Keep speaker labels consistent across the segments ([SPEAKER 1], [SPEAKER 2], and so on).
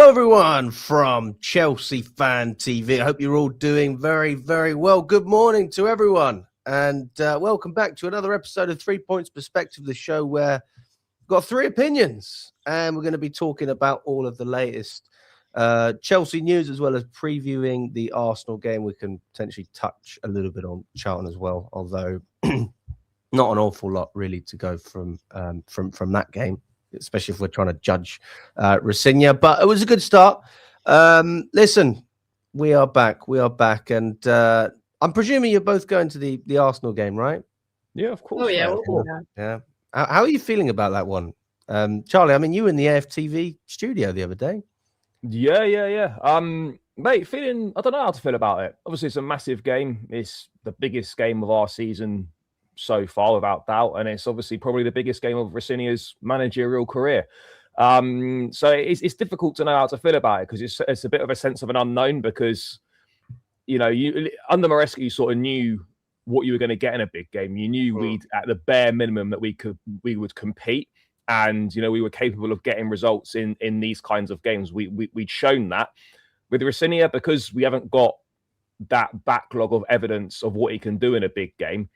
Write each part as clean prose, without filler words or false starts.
[SPEAKER 1] everyone from Chelsea Fan TV. I hope you're all doing very, very well. Good morning to everyone, and welcome back to another episode of 3 Points Perspective, the show where we've got three opinions, and we're going to be talking about all of the latest Chelsea news, as well as previewing the Arsenal game. We can potentially touch a little bit on Charlton as well, although not an awful lot really to go from that game, especially if we're trying to judge Rafinha. But it was a good start. Listen, we are back, and I'm presuming you're both going to the Arsenal game, right?
[SPEAKER 2] Yeah, of course.
[SPEAKER 3] Oh yeah,
[SPEAKER 1] yeah. How are you feeling about that one, Charlie? I mean, you were in the AFTV studio the other day.
[SPEAKER 2] Yeah. Mate, I don't know how to feel about it. Obviously, it's a massive game. It's the biggest game of our season so far, without doubt, and it's obviously probably the biggest game of Rafinha's managerial career. So it's difficult to know how to feel about it, because it's a bit of a sense of an unknown, because you under Maresca, you sort of knew what you were going to get in a big game. You knew we'd, at the bare minimum, that we would compete, and we were capable of getting results in these kinds of games. We'd shown that. With Rafinha, because we haven't got that backlog of evidence of what he can do in a big game,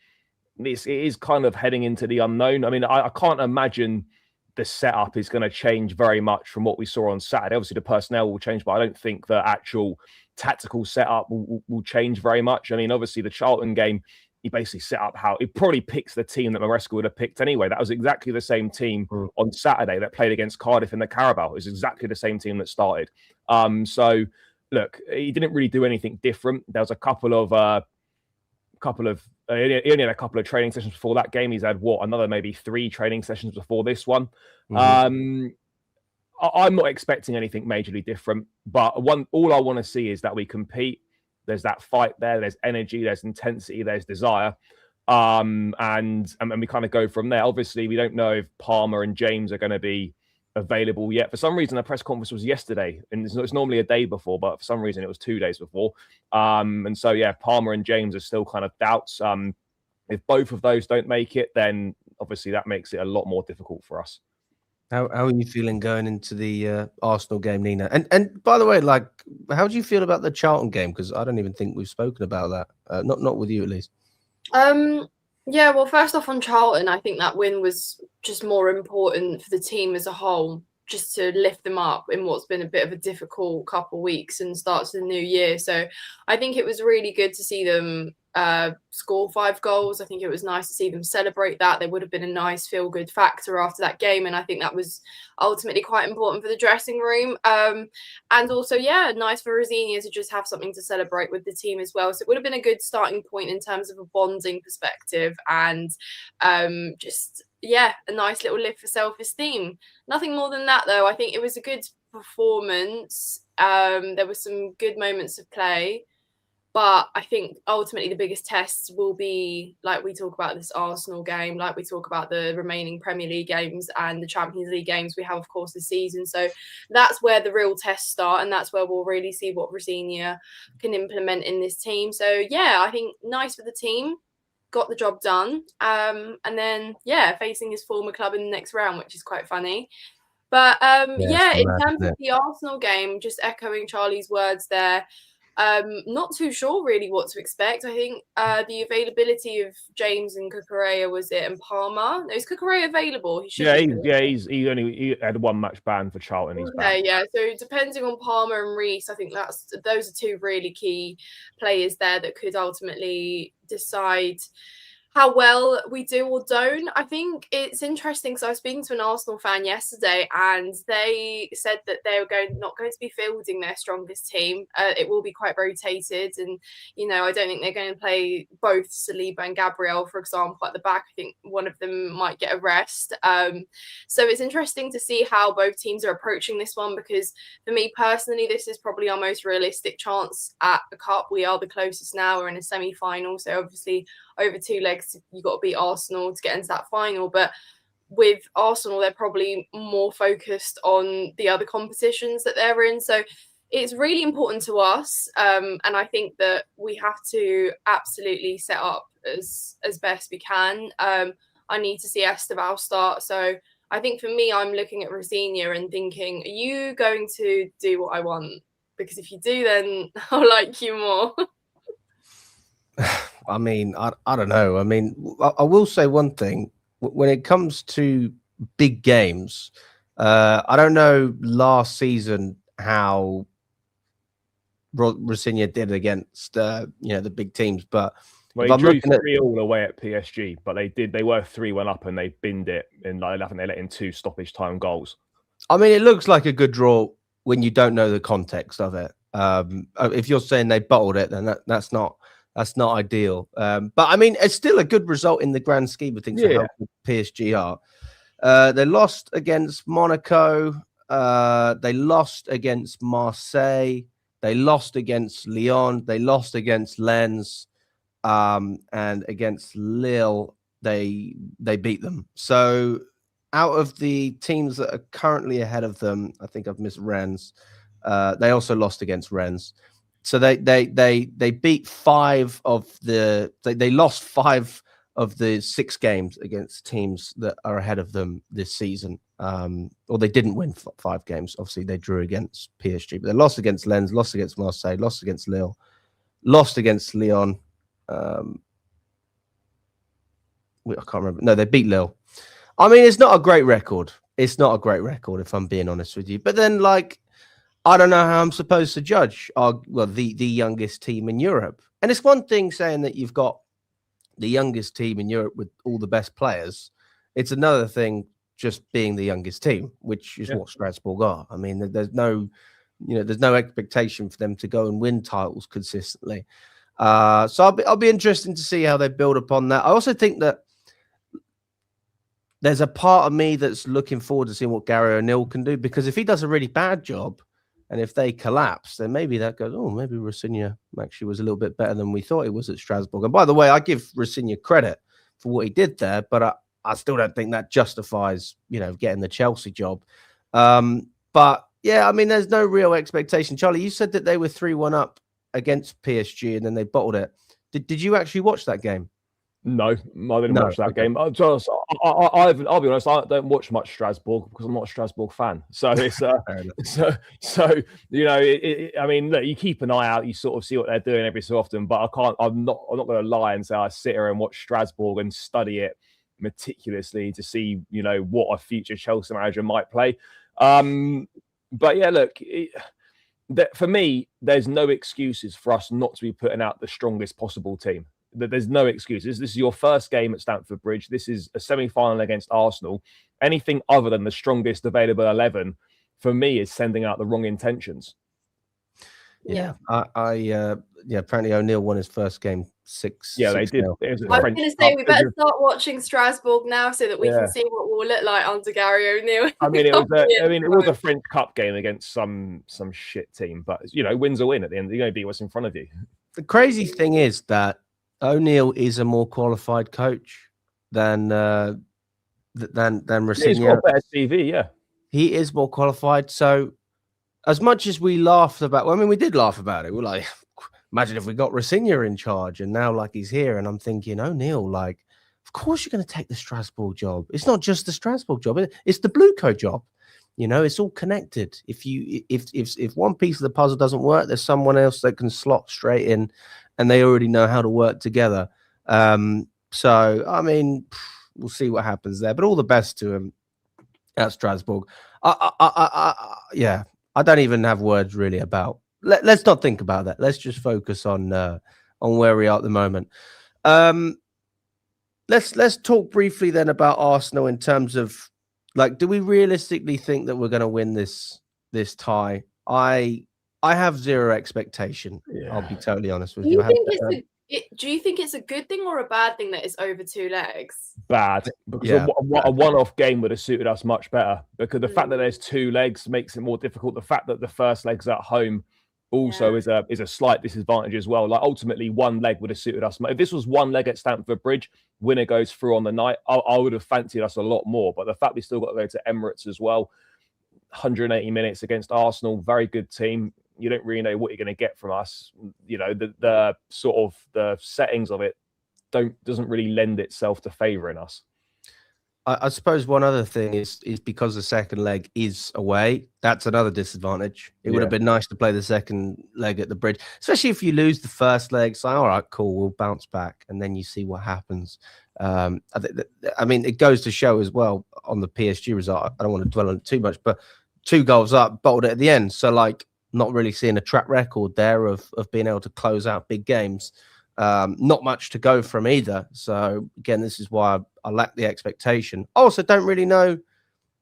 [SPEAKER 2] it is kind of heading into the unknown. I mean, I can't imagine the setup is going to change very much from what we saw on Saturday. Obviously, the personnel will change, but I don't think the actual tactical setup will change very much. I mean, obviously, the Charlton game, he basically set up how he probably picks the team that Maresca would have picked anyway. That was exactly the same team on Saturday that played against Cardiff in the Carabao. It was exactly the same team that started. So, look, he didn't really do anything different. There was a couple of he only had a couple of training sessions before that game. He's had another maybe 3 training sessions before this one. I'm not expecting anything majorly different, but all I want to see is that we compete. There's that fight there. There's energy. There's intensity. There's desire, and we kind of go from there. Obviously, we don't know if Palmer and James are going to be available yet. For some reason, the press conference was yesterday, and it's normally a day before, but for some reason it was 2 days before. And so Palmer and James are still kind of doubts. If both of those don't make it, then obviously that makes it a lot more difficult for us.
[SPEAKER 1] How are you feeling going into the Arsenal game, Nina? And by the way, how do you feel about the Charlton game? Because I don't even think we've spoken about that. Not with you, at least.
[SPEAKER 3] Yeah, well, first off, on Charlton, I think that win was just more important for the team as a whole, just to lift them up in what's been a bit of a difficult couple of weeks and start to the new year. So I think it was really good to see them score 5 goals. I think it was nice to see them celebrate that. There would have been a nice feel-good factor after that game, and I think that was ultimately quite important for the dressing room. And also, nice for Rafinha to just have something to celebrate with the team as well. So it would have been a good starting point in terms of a bonding perspective, and a nice little lift for self-esteem. Nothing more than that, though. I think it was a good performance. There were some good moments of play. But I think ultimately the biggest tests will be, like we talk about this Arsenal game, like we talk about the remaining Premier League games and the Champions League games we have, of course, this season. So that's where the real tests start, and that's where we'll really see what Rafinha can implement in this team. So, I think nice for the team, got the job done. And then, facing his former club in the next round, which is quite funny. But, in terms of the Arsenal game, just echoing Charlie's words there, not too sure really what to expect. I think the availability of James and Cucurella was it, and Palmer. No, is Cucurella available? He
[SPEAKER 2] had 1 match ban for Charlton. He's back.
[SPEAKER 3] So depending on Palmer and Reece, I think those are 2 really key players there that could ultimately decide how well we do or don't. I think it's interesting because I was speaking to an Arsenal fan yesterday, and they said that they were not going to be fielding their strongest team. It will be quite rotated, and I don't think they're going to play both Saliba and Gabriel, for example, at the back. I think one of them might get a rest. So it's interesting to see how both teams are approaching this one, because for me personally, this is probably our most realistic chance at a cup. We are the closest now. We're in a semi-final, so obviously over 2 legs, you've got to beat Arsenal to get into that final. But with Arsenal, they're probably more focused on the other competitions that they're in. So it's really important to us. And I think that we have to absolutely set up as best we can. I need to see Esteval start. So I think for me, I'm looking at Rosenior and thinking, are you going to do what I want? Because if you do, then I'll like you more.
[SPEAKER 1] I mean, I don't know. I mean, I will say one thing. When it comes to big games, I don't know last season how Rosenior did against the big teams, but
[SPEAKER 2] well, he drew 3-3 away at PSG, but they were 3-1 up and they binned it, and I think they let in 2 stoppage time goals.
[SPEAKER 1] I mean, it looks like a good draw when you don't know the context of it. If you're saying they bottled it, then that's not ideal. But I mean, it's still a good result in the grand scheme of things.
[SPEAKER 2] Yeah.
[SPEAKER 1] How good PSG are. They lost against Monaco. They lost against Marseille. They lost against Lyon. They lost against Lens. And against Lille, they beat them. So out of the teams that are currently ahead of them, I think I've missed Rennes. They also lost against Rennes. So they beat 5 of the they lost 5 of the 6 games against teams that are ahead of them this season. Or they didn't win 5 games. Obviously, they drew against PSG, but they lost against Lens, lost against Marseille, lost against Lille, lost against Lyon. I can't remember. No, they beat Lille. I mean, it's not a great record. It's not a great record, if I'm being honest with you. But then, like, I don't know how I'm supposed to judge the youngest team in Europe. And it's one thing saying that you've got the youngest team in Europe with all the best players. It's another thing just being the youngest team, which is what Strasbourg are. I mean, there's no expectation for them to go and win titles consistently. So I'll be interested to see how they build upon that. I also think that there's a part of me that's looking forward to seeing what Gary O'Neill can do, because if he does a really bad job and if they collapse, then maybe that goes, oh, maybe Rosenior actually was a little bit better than we thought he was at Strasbourg. And by the way, I give Rosenior credit for what he did there, but I still don't think that justifies, getting the Chelsea job. But yeah, I mean, there's no real expectation. Charlie, you said that they were 3-1 up against PSG and then they bottled it. Did you actually watch that game?
[SPEAKER 2] No, I didn't watch that game. I'll be honest, I don't watch much Strasbourg because I'm not a Strasbourg fan. So it's I mean, look, you keep an eye out, you sort of see what they're doing every so often, but I'm not going to lie and say I sit here and watch Strasbourg and study it meticulously to see, what a future Chelsea manager might play. But yeah, look, for me, there's no excuses for us not to be putting out the strongest possible team. There's no excuses. This is your first game at Stamford Bridge. This is a semi-final against Arsenal. Anything other than the strongest available 11, for me, is sending out the wrong intentions.
[SPEAKER 1] Yeah, apparently O'Neill won his first game 6.
[SPEAKER 2] Yeah, they did.
[SPEAKER 3] I was going to say we better start watching Strasbourg now so that we can see what we'll look like under Gary O'Neill.
[SPEAKER 2] I mean, it was a French Cup game against some shit team, but wins a win at the end. You're going to beat what's in front of you.
[SPEAKER 1] The crazy thing is that O'Neill is a more qualified coach than Rosenior.
[SPEAKER 2] He's got a better CV, yeah.
[SPEAKER 1] He is more qualified. So, as much as we laughed about, we did laugh about it. We're like, imagine if we got Rosenior in charge, and now he's here, and I'm thinking, O'Neill, of course you're going to take the Strasbourg job. It's not just the Strasbourg job; it's the Blue Coat job. It's all connected. If one piece of the puzzle doesn't work, there's someone else that can slot straight in, and they already know how to work together. So I mean, we'll see what happens there. But all the best to him at Strasbourg. I don't even have words really about. Let's not think about that. Let's just focus on where we are at the moment. Let's talk briefly then about Arsenal in terms of do we realistically think that we're going to win this tie? I have zero expectation. Yeah. I'll be totally honest with you.
[SPEAKER 3] Do you think it's a good thing or a bad thing that it's over 2 legs?
[SPEAKER 2] Bad, because a one-off game would have suited us much better. Because the fact that there's 2 legs makes it more difficult. The fact that the first leg's at home also is a slight disadvantage as well. Ultimately, 1 leg would have suited us. If this was 1 leg at Stamford Bridge, winner goes through on the night, I would have fancied us a lot more. But the fact we still got to go to Emirates as well, 180 minutes against Arsenal, very good team. You don't really know what you're going to get from us. The sort of the settings of it doesn't really lend itself to favouring us.
[SPEAKER 1] I suppose one other thing is because the second leg is away. That's another disadvantage. It would have been nice to play the second leg at the Bridge, especially if you lose the first leg. It's like, all right, cool, we'll bounce back, and then you see what happens. I mean, it goes to show as well on the PSG result. I don't want to dwell on it too much, but 2 goals up, bottled it at the end. So, like, not really seeing a track record there of being able to close out big games. Not much to go from either. So again, this is why I lack the expectation. Also, don't really know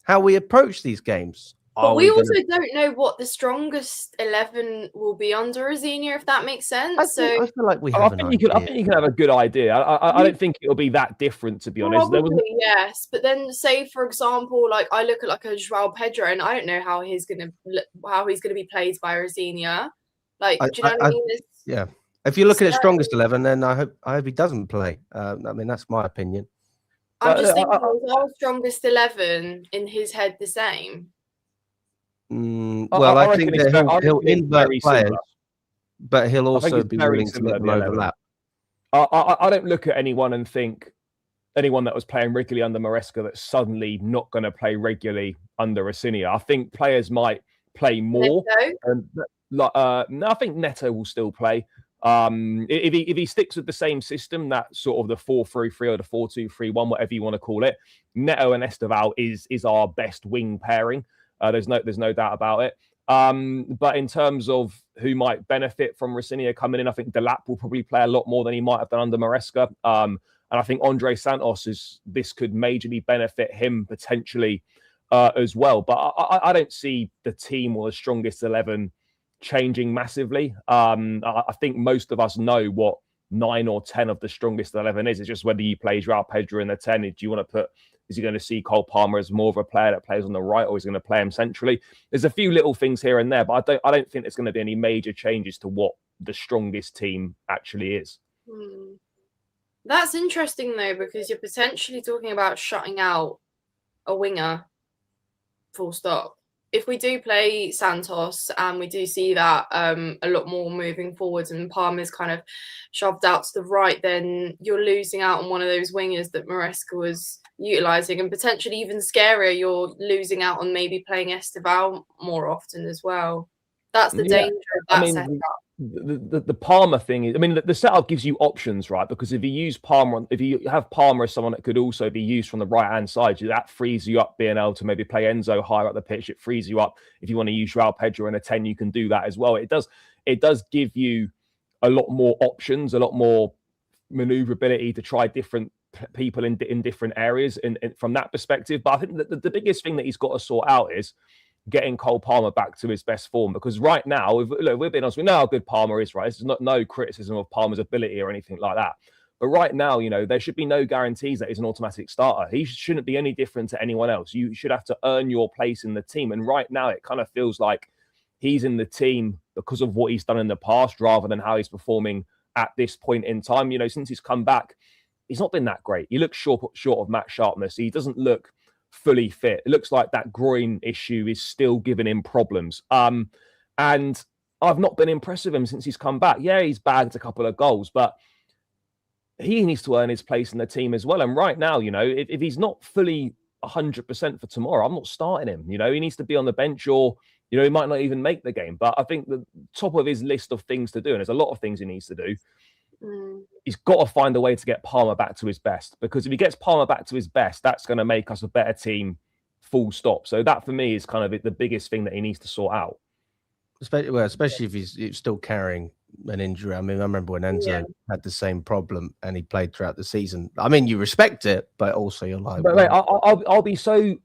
[SPEAKER 1] how we approach these games.
[SPEAKER 3] But we also don't know what the strongest 11 will be under Rosenior, if that makes sense.
[SPEAKER 1] I feel like we have
[SPEAKER 2] I think you can have a good idea. I don't think it'll be that different, to be honest.
[SPEAKER 3] Probably, yes. But then, say for example, like I look at like a João Pedro, and I don't know how he's gonna be played by Rosenior. Like, do you know what I mean?
[SPEAKER 1] Yeah. If you're looking at strongest 11, then I hope he doesn't play. I mean, that's my opinion.
[SPEAKER 3] I'm just thinking, is our strongest 11 in his head the same?
[SPEAKER 1] Well, I think that he'll invert players, but he'll also be willing to let them overlap.
[SPEAKER 2] I don't look at anyone and think anyone that was playing regularly under Maresca that's suddenly not going to play regularly under Rosenior. I think players might play more. No, I think Neto will still play. If he sticks with the same system, that sort of the 4-3-3 or the 4-2-3-1, whatever you want to call it, Neto and Esteval is our best wing pairing. There's no doubt about it. But in terms of who might benefit from Rosenior coming in, I think Delap will probably play a lot more than he might have done under Maresca. And I think Andre Santos this could majorly benefit him potentially as well. But I don't see the team or the strongest 11 changing massively. I think most of us know what 9 or 10 of the strongest 11 is. It's just whether you play João Pedro in the 10. Do you want to is he going to see Cole Palmer as more of a player that plays on the right, or is he going to play him centrally? There's a few little things here and there, but I don't think there's going to be any major changes to what the strongest team actually is.
[SPEAKER 3] That's interesting though, because you're potentially talking about shutting out a winger, full stop. If we do play Santos and we do see that a lot more moving forwards and Palmer's kind of shoved out to the right, then you're losing out on one of those wingers that Maresca was utilising, and potentially even scarier, you're losing out on maybe playing Esteval more often as well. That's the danger of that setup.
[SPEAKER 2] The Palmer thing is, I mean, the setup gives you options, right? Because if you have Palmer as someone that could also be used from the right hand side, that frees you up being able to maybe play Enzo higher up the pitch. It frees you up if you want to use João Pedro in a 10, you can do that as well. It does give you a lot more options, a lot more maneuverability to try different people in different areas from that perspective. But I think that the biggest thing that he's got to sort out is getting Cole Palmer back to his best form, because right now, we're being honest, we know how good Palmer is, right? This is no criticism of Palmer's ability or anything like that. But right now, there should be no guarantees that he's an automatic starter. He shouldn't be any different to anyone else. You should have to earn your place in the team. And right now, it kind of feels like he's in the team because of what he's done in the past rather than how he's performing at this point in time. Since he's come back, he's not been that great. He looks short of match sharpness. He doesn't look fully fit. It looks like that groin issue is still giving him problems. And I've not been impressed with him since he's come back. Yeah, he's bagged a couple of goals, but he needs to earn his place in the team as well. And right now, if he's not fully 100% for tomorrow, I'm not starting him. He needs to be on the bench, or he might not even make the game. But I think the top of his list of things to do, and there's a lot of things he needs to do, he's got to find a way to get Palmer back to his best, because if he gets Palmer back to his best, that's going to make us a better team, full stop. So that for me is kind of the biggest thing that he needs to sort out.
[SPEAKER 1] Especially if he's still carrying an injury. I mean, I remember when Enzo had the same problem and he played throughout the season. I mean, you respect it, but also you're like...
[SPEAKER 2] But mate, I'll be so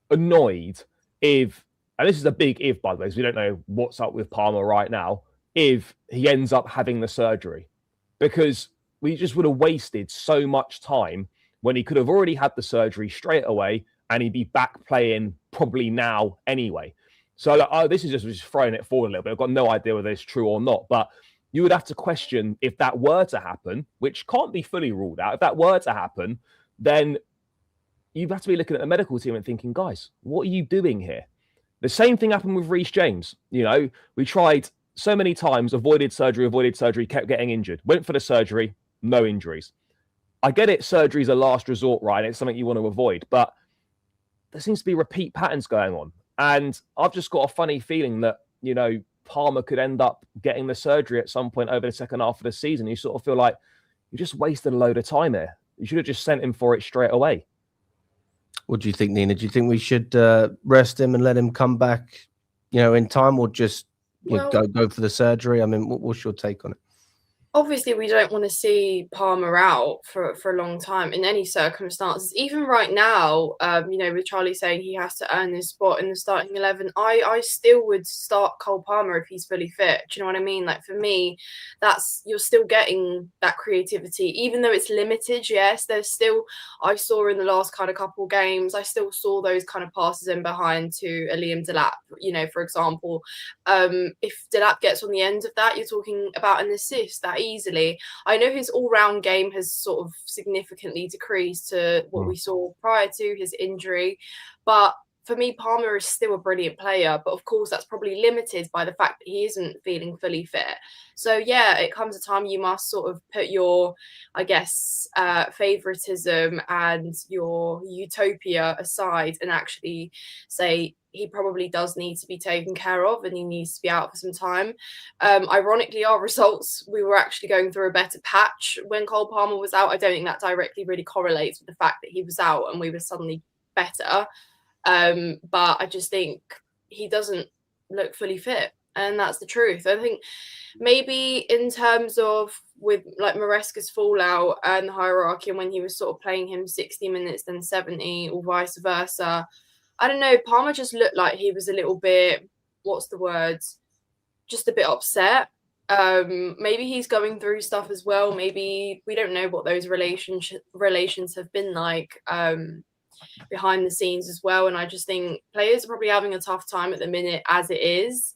[SPEAKER 2] annoyed if, and this is a big if, by the way, because we don't know what's up with Palmer right now, if he ends up having the surgery. Because we just would have wasted so much time when he could have already had the surgery straight away and he'd be back playing probably now anyway. So this is just throwing it forward a little bit. I've got no idea whether it's true or not, but you would have to question if that were to happen, which can't be fully ruled out. If that were to happen, then you'd have to be looking at the medical team and thinking, guys, what are you doing here? The same thing happened with Reece James. We tried so many times, avoided surgery, kept getting injured. Went for the surgery, no injuries. I get it, surgery's a last resort, right? It's something you want to avoid, but there seems to be repeat patterns going on. And I've just got a funny feeling that, Palmer could end up getting the surgery at some point over the second half of the season. You sort of feel like you just wasted a load of time here. You should have just sent him for it straight away.
[SPEAKER 1] What do you think, Nina? Do you think we should rest him and let him come back, in time, or just go for the surgery? I mean, what's your take on it?
[SPEAKER 3] Obviously, we don't want to see Palmer out for a long time in any circumstances. Even right now, with Charlie saying he has to earn his spot in the starting 11, I still would start Cole Palmer if he's fully fit. Do you know what I mean? Like, for me, you're still getting that creativity, even though it's limited. Yes, there's still, I saw in the last kind of couple games, I still saw those kind of passes in behind to Liam Delap, for example. If Delap gets on the end of that, you're talking about an assist that easily. I know his all-round game has sort of significantly decreased to what we saw prior to his injury, but for me, Palmer is still a brilliant player, but of course that's probably limited by the fact that he isn't feeling fully fit. So yeah, it comes a time you must sort of put your, I guess, favoritism and your utopia aside and actually say he probably does need to be taken care of and he needs to be out for some time. Ironically, our results, we were actually going through a better patch when Cole Palmer was out. I don't think that directly really correlates with the fact that he was out and we were suddenly better. But I just think he doesn't look fully fit, and that's the truth. I think maybe in terms of with like Maresca's fallout and the hierarchy, and when he was sort of playing him 60 minutes then 70 or vice versa, I don't know, Palmer just looked like he was a little bit, what's the word, just a bit upset. Maybe he's going through stuff as well. Maybe we don't know what those relations have been like behind the scenes as well. And I just think players are probably having a tough time at the minute as it is.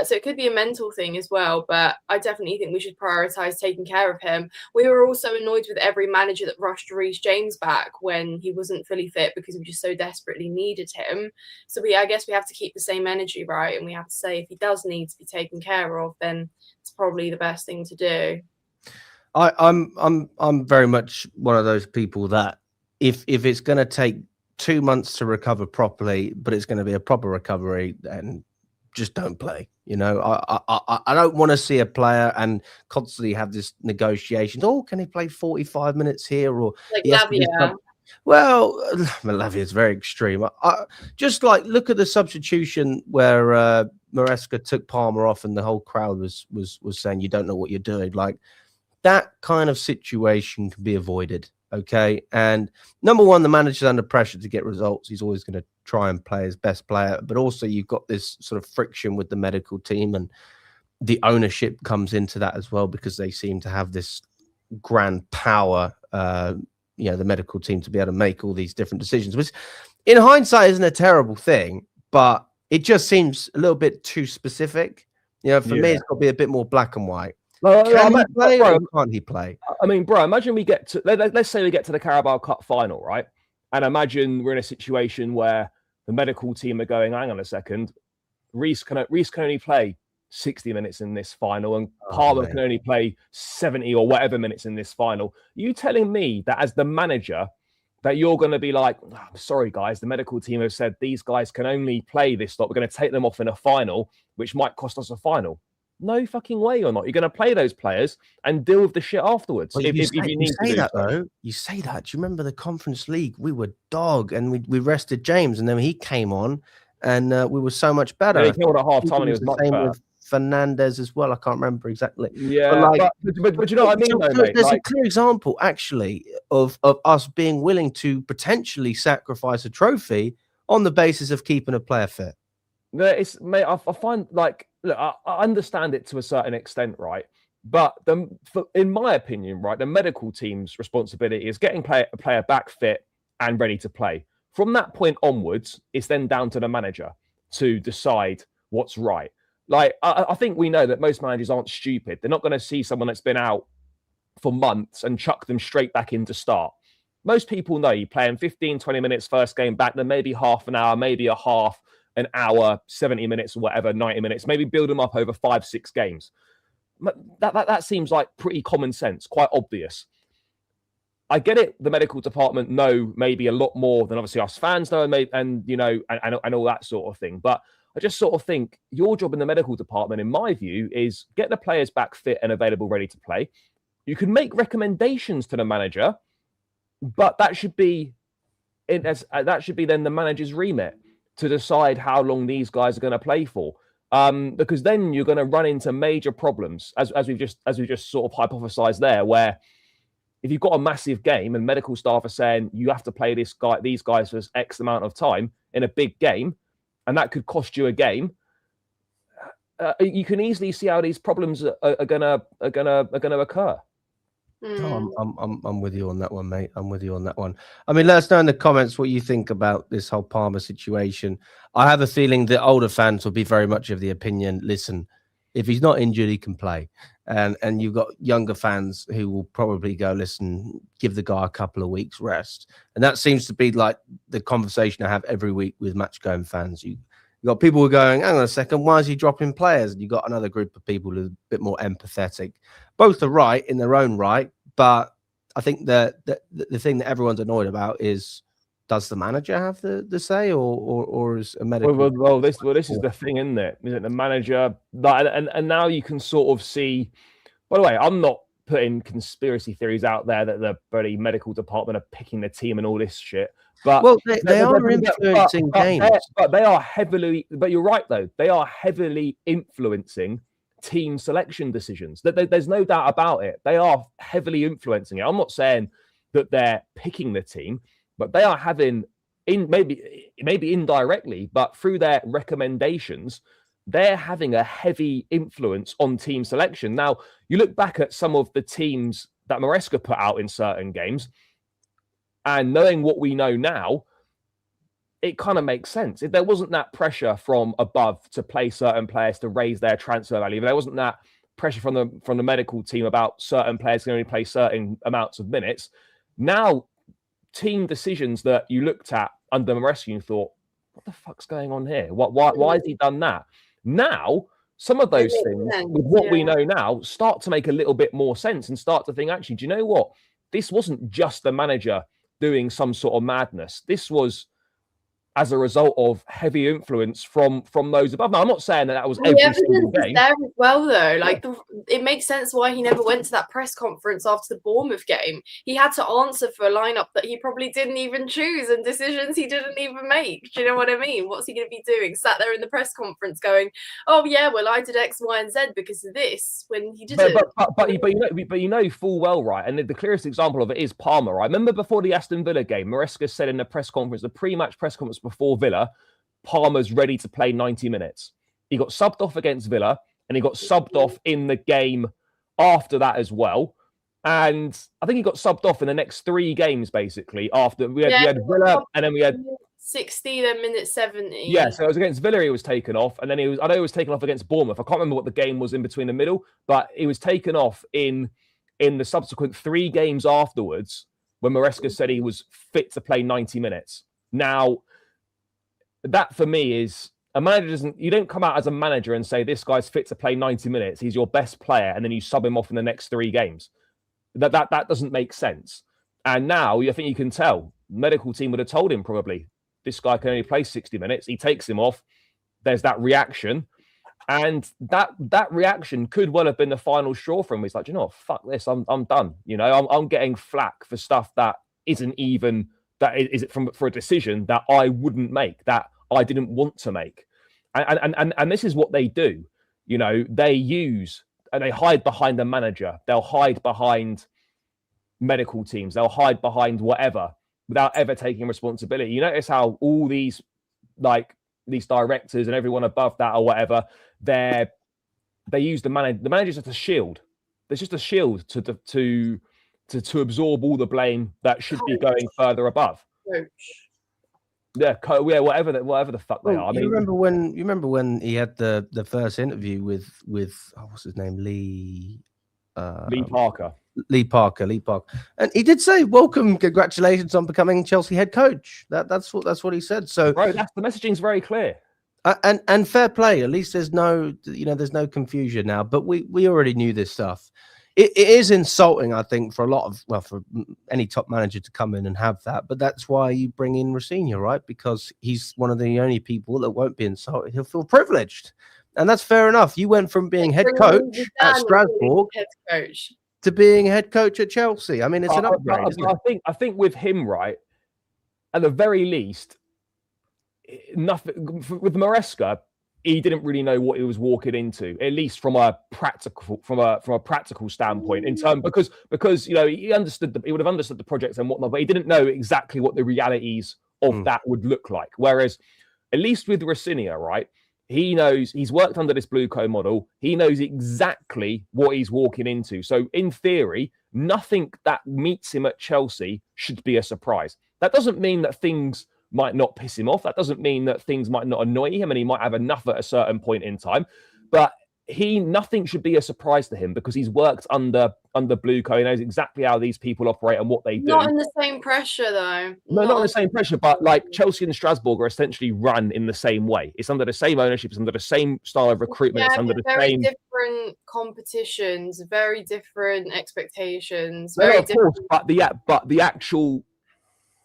[SPEAKER 3] So it could be a mental thing as well, but I definitely think we should prioritise taking care of him. We were also annoyed with every manager that rushed Reece James back when he wasn't fully fit because we just so desperately needed him. So I guess we have to keep the same energy, right? And we have to say if he does need to be taken care of, then it's probably the best thing to do.
[SPEAKER 1] I'm very much one of those people that if it's going to take 2 months to recover properly, but it's going to be a proper recovery, then just don't play. I don't want to see a player and constantly have this negotiation. Oh, can he play 45 minutes here? Or
[SPEAKER 3] like Lavia.
[SPEAKER 1] Well, Lavia is very extreme. I just like look at the substitution where Maresca took Palmer off, and the whole crowd was saying you don't know what you're doing. Like that kind of situation can be avoided. Okay. And number one, the manager's under pressure to get results. He's always going to try and play his best player. But also you've got this sort of friction with the medical team, and the ownership comes into that as well, because they seem to have this grand power, the medical team, to be able to make all these different decisions, which in hindsight isn't a terrible thing, but it just seems a little bit too specific. For me, it's got to be a bit more black and white. Can he play or can't he play?
[SPEAKER 2] I mean, bro, imagine we get to, let's say we get to the Carabao Cup final, right? And imagine we're in a situation where the medical team are going, hang on a second, Reece can only play 60 minutes in this final, and Palmer can only play 70 or whatever minutes in this final. Are you telling me that as the manager, that you're going to be like, I'm sorry, guys, the medical team have said these guys can only play this lot. We're going to take them off in a final, which might cost us a final. No fucking way you're not. You're going to play those players and deal with the shit afterwards.
[SPEAKER 1] Well, you say that, though. You say that. Do you remember the Conference League? We were dog, and we rested James, and then he came on, and we were so much better.
[SPEAKER 2] Yeah, he came on at half time, and he was much better.
[SPEAKER 1] With Fernandez as well. I can't remember exactly.
[SPEAKER 2] Yeah, but you know what I mean, though, mate?
[SPEAKER 1] There's a clear example, actually, of us being willing to potentially sacrifice a trophy on the basis of keeping a player fit.
[SPEAKER 2] It's, mate, I find, like, look, I understand it to a certain extent, right? But in my opinion, right, the medical team's responsibility is getting a player back fit and ready to play. From that point onwards, it's then down to the manager to decide what's right. Like, I think we know that most managers aren't stupid. They're not going to see someone that's been out for months and chuck them straight back in to start. Most people know you play in 15, 20 minutes first game back, then maybe half an hour, maybe a half, an hour, 70 minutes or whatever, 90 minutes, maybe build them up over 5-6 games. That seems like pretty common sense, quite obvious. I get it. The medical department know maybe a lot more than obviously us fans know, and all that sort of thing. But I just sort of think your job in the medical department, in my view, is get the players back fit and available, ready to play. You can make recommendations to the manager, but that should be then the manager's remit to decide how long these guys are going to play for. Because then you're going to run into major problems, as we've just sort of hypothesized there, where if you've got a massive game and medical staff are saying you have to play these guys for X amount of time in a big game, and that could cost you a game, you can easily see how these problems are gonna occur.
[SPEAKER 1] Oh, I'm with you on that one, mate. I'm with you on that one. I mean, let us know in the comments what you think about this whole Palmer situation. I have a feeling that older fans will be very much of the opinion, listen, if he's not injured, he can play. And you've got younger fans who will probably go, listen, give the guy a couple of weeks rest. And that seems to be like the conversation I have every week with match-going fans. You've got people who are going, hang on a second, why is he dropping players? And you've got another group of people who are a bit more empathetic. Both are right in their own right, but I think the thing that everyone's annoyed about is, does the manager have the say, or is a medical?
[SPEAKER 2] Well, this is the thing, isn't it? Is it the manager? And now you can sort of see. By the way, I'm not putting conspiracy theories out there that the bloody medical department are picking the team and all this shit. But
[SPEAKER 1] they are influencing games.
[SPEAKER 2] But they are heavily. But you're right though. They are heavily influencing team selection decisions. There's no doubt about it. They are heavily influencing it. I'm not saying that they're picking the team, but they are having, maybe indirectly, but through their recommendations, they're having a heavy influence on team selection. Now, you look back at some of the teams that Maresca put out in certain games, and knowing what we know now, it kind of makes sense. If there wasn't that pressure from above to play certain players to raise their transfer value, if there wasn't that pressure from the medical team about certain players can only play certain amounts of minutes, now team decisions that you looked at under Maresca and thought, what the fuck's going on here? Why has he done that? Now, some of those things, with what we know now, start to make a little bit more sense and start to think, actually, do you know what? This wasn't just the manager doing some sort of madness. This was as a result of heavy influence from those above. Now, I'm not saying that was every single game.
[SPEAKER 3] There as well, though. Like, it makes sense why he never went to that press conference after the Bournemouth game. He had to answer for a lineup that he probably didn't even choose and decisions he didn't even make. Do you know what I mean? What's he going to be doing? Sat there in the press conference going, "Oh yeah, well I did X, Y, and Z because of this," when he didn't.
[SPEAKER 2] But you know full well, right? And the clearest example of it is Palmer. I remember before the Aston Villa game, Maresca said in the press conference, the pre-match press conference before Villa, Palmer's ready to play 90 minutes. He got subbed off against Villa and he got subbed off in the game after that as well. And I think he got subbed off in the next 3 games, basically. After we had Villa and then we had
[SPEAKER 3] 60, then minute 70.
[SPEAKER 2] Yeah, so it was against Villa he was taken off, and then I know he was taken off against Bournemouth. I can't remember what the game was in between the middle, but he was taken off in the subsequent 3 games afterwards when Maresca said he was fit to play 90 minutes. Now, that for me is a manager you don't come out as a manager and say this guy's fit to play 90 minutes. He's your best player, and then you sub him off in the next 3 games. That doesn't make sense. And now I think you can tell medical team would have told him probably this guy can only play 60 minutes. He takes him off. There's that reaction, and that reaction could well have been the final straw for him. He's like, you know what, fuck this. I'm done. You know, I'm getting flack for stuff that isn't even for a decision that I wouldn't make, that I didn't want to make. And this is what they do. You know, they use and they hide behind the manager. They'll hide behind medical teams. They'll hide behind whatever without ever taking responsibility. You notice how all these directors and everyone above that or whatever, they use the manager. The manager's just a shield. There's just a shield to absorb all the blame that should be going further above. Yeah, whatever the fuck they are. I mean,
[SPEAKER 1] you remember when he had the first interview with what's his name, Lee
[SPEAKER 2] Parker,
[SPEAKER 1] and he did say, "Welcome, congratulations on becoming Chelsea head coach." That's what he said. So,
[SPEAKER 2] bro, the messaging's very clear.
[SPEAKER 1] And fair play. At least there's no confusion now. But we already knew this stuff. it is insulting, I think, for any top manager to come in and have that. But that's why you bring in Rosinha, right? Because he's one of the only people that won't be insulted. He'll feel privileged. And that's fair enough. You went from being head coach at Strasbourg to being head coach at Chelsea. I mean, it's an upgrade, isn't it?
[SPEAKER 2] I think with him, right, at the very least, nothing with Maresca, he didn't really know what he was walking into, at least from a practical standpoint. In terms because he would have understood the project and whatnot, but he didn't know exactly what the realities of that would look like. Whereas, at least with Rosinha, right, he knows he's worked under this Blue Co model. He knows exactly what he's walking into. So, in theory, nothing that meets him at Chelsea should be a surprise. That doesn't mean that things might not piss him off. That doesn't mean that things might not annoy him and he might have enough at a certain point in time. But nothing should be a surprise to him because he's worked under Blue Co. He knows exactly how these people operate and what they do.
[SPEAKER 3] Not in the same pressure, though.
[SPEAKER 2] No, not in the same pressure, but like Chelsea and Strasbourg are essentially run in the same way. It's under the same ownership, it's under the same style of recruitment. It's under the same
[SPEAKER 3] different competitions, very different expectations.
[SPEAKER 2] Of course, but the actual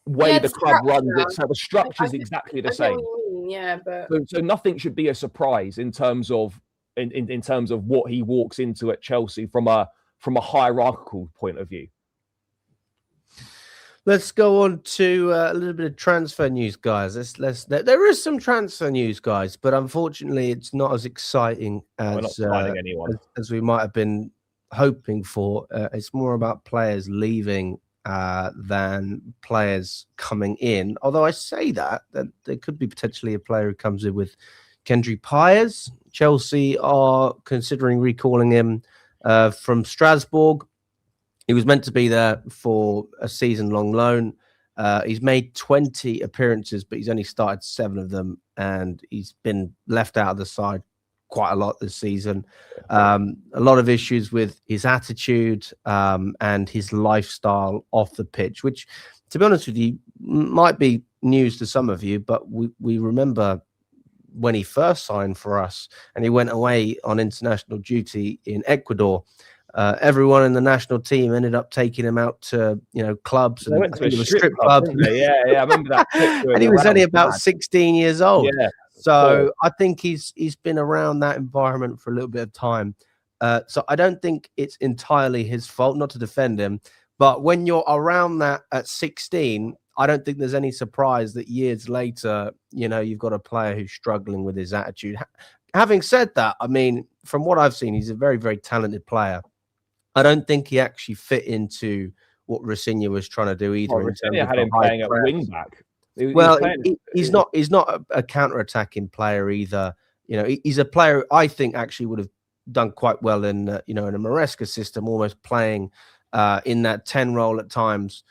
[SPEAKER 2] way the club runs it, so the structure is exactly the same.
[SPEAKER 3] Yeah, but
[SPEAKER 2] so nothing should be a surprise in terms of in terms of what he walks into at Chelsea from a hierarchical point of view.
[SPEAKER 1] Let's go on to a little bit of transfer news, guys. There is some transfer news, guys, but unfortunately, it's not as exciting as we might have been hoping for. It's more about players leaving than players coming in. Although I say that there could be potentially a player who comes in with Kendry Pyers. Chelsea are considering recalling him from Strasbourg. He was meant to be there for a season-long loan. He's made 20 appearances, but he's only started 7 of them, and he's been left out of the side quite a lot this season. A lot of issues with his attitude and his lifestyle off the pitch, which, to be honest with you, might be news to some of you, but we remember when he first signed for us and he went away on international duty in Ecuador. Everyone in the national team ended up taking him out to clubs and
[SPEAKER 2] went to a strip club. Yeah, I remember that.
[SPEAKER 1] And he was only about 16 years old.
[SPEAKER 2] Yeah.
[SPEAKER 1] So I think he's been around that environment for a little bit of time. So I don't think it's entirely his fault, not to defend him. But when you're around that at 16, I don't think there's any surprise that years later, you've got a player who's struggling with his attitude. Having said that, I mean, from what I've seen, he's a very, very talented player. I don't think he actually fit into what Rosinha was trying to do either.
[SPEAKER 2] Rosinha had him playing at wing back.
[SPEAKER 1] He's not a counter-attacking player either. He's a player I think actually would have done quite well in in a Maresca system, almost playing in that 10 role at times,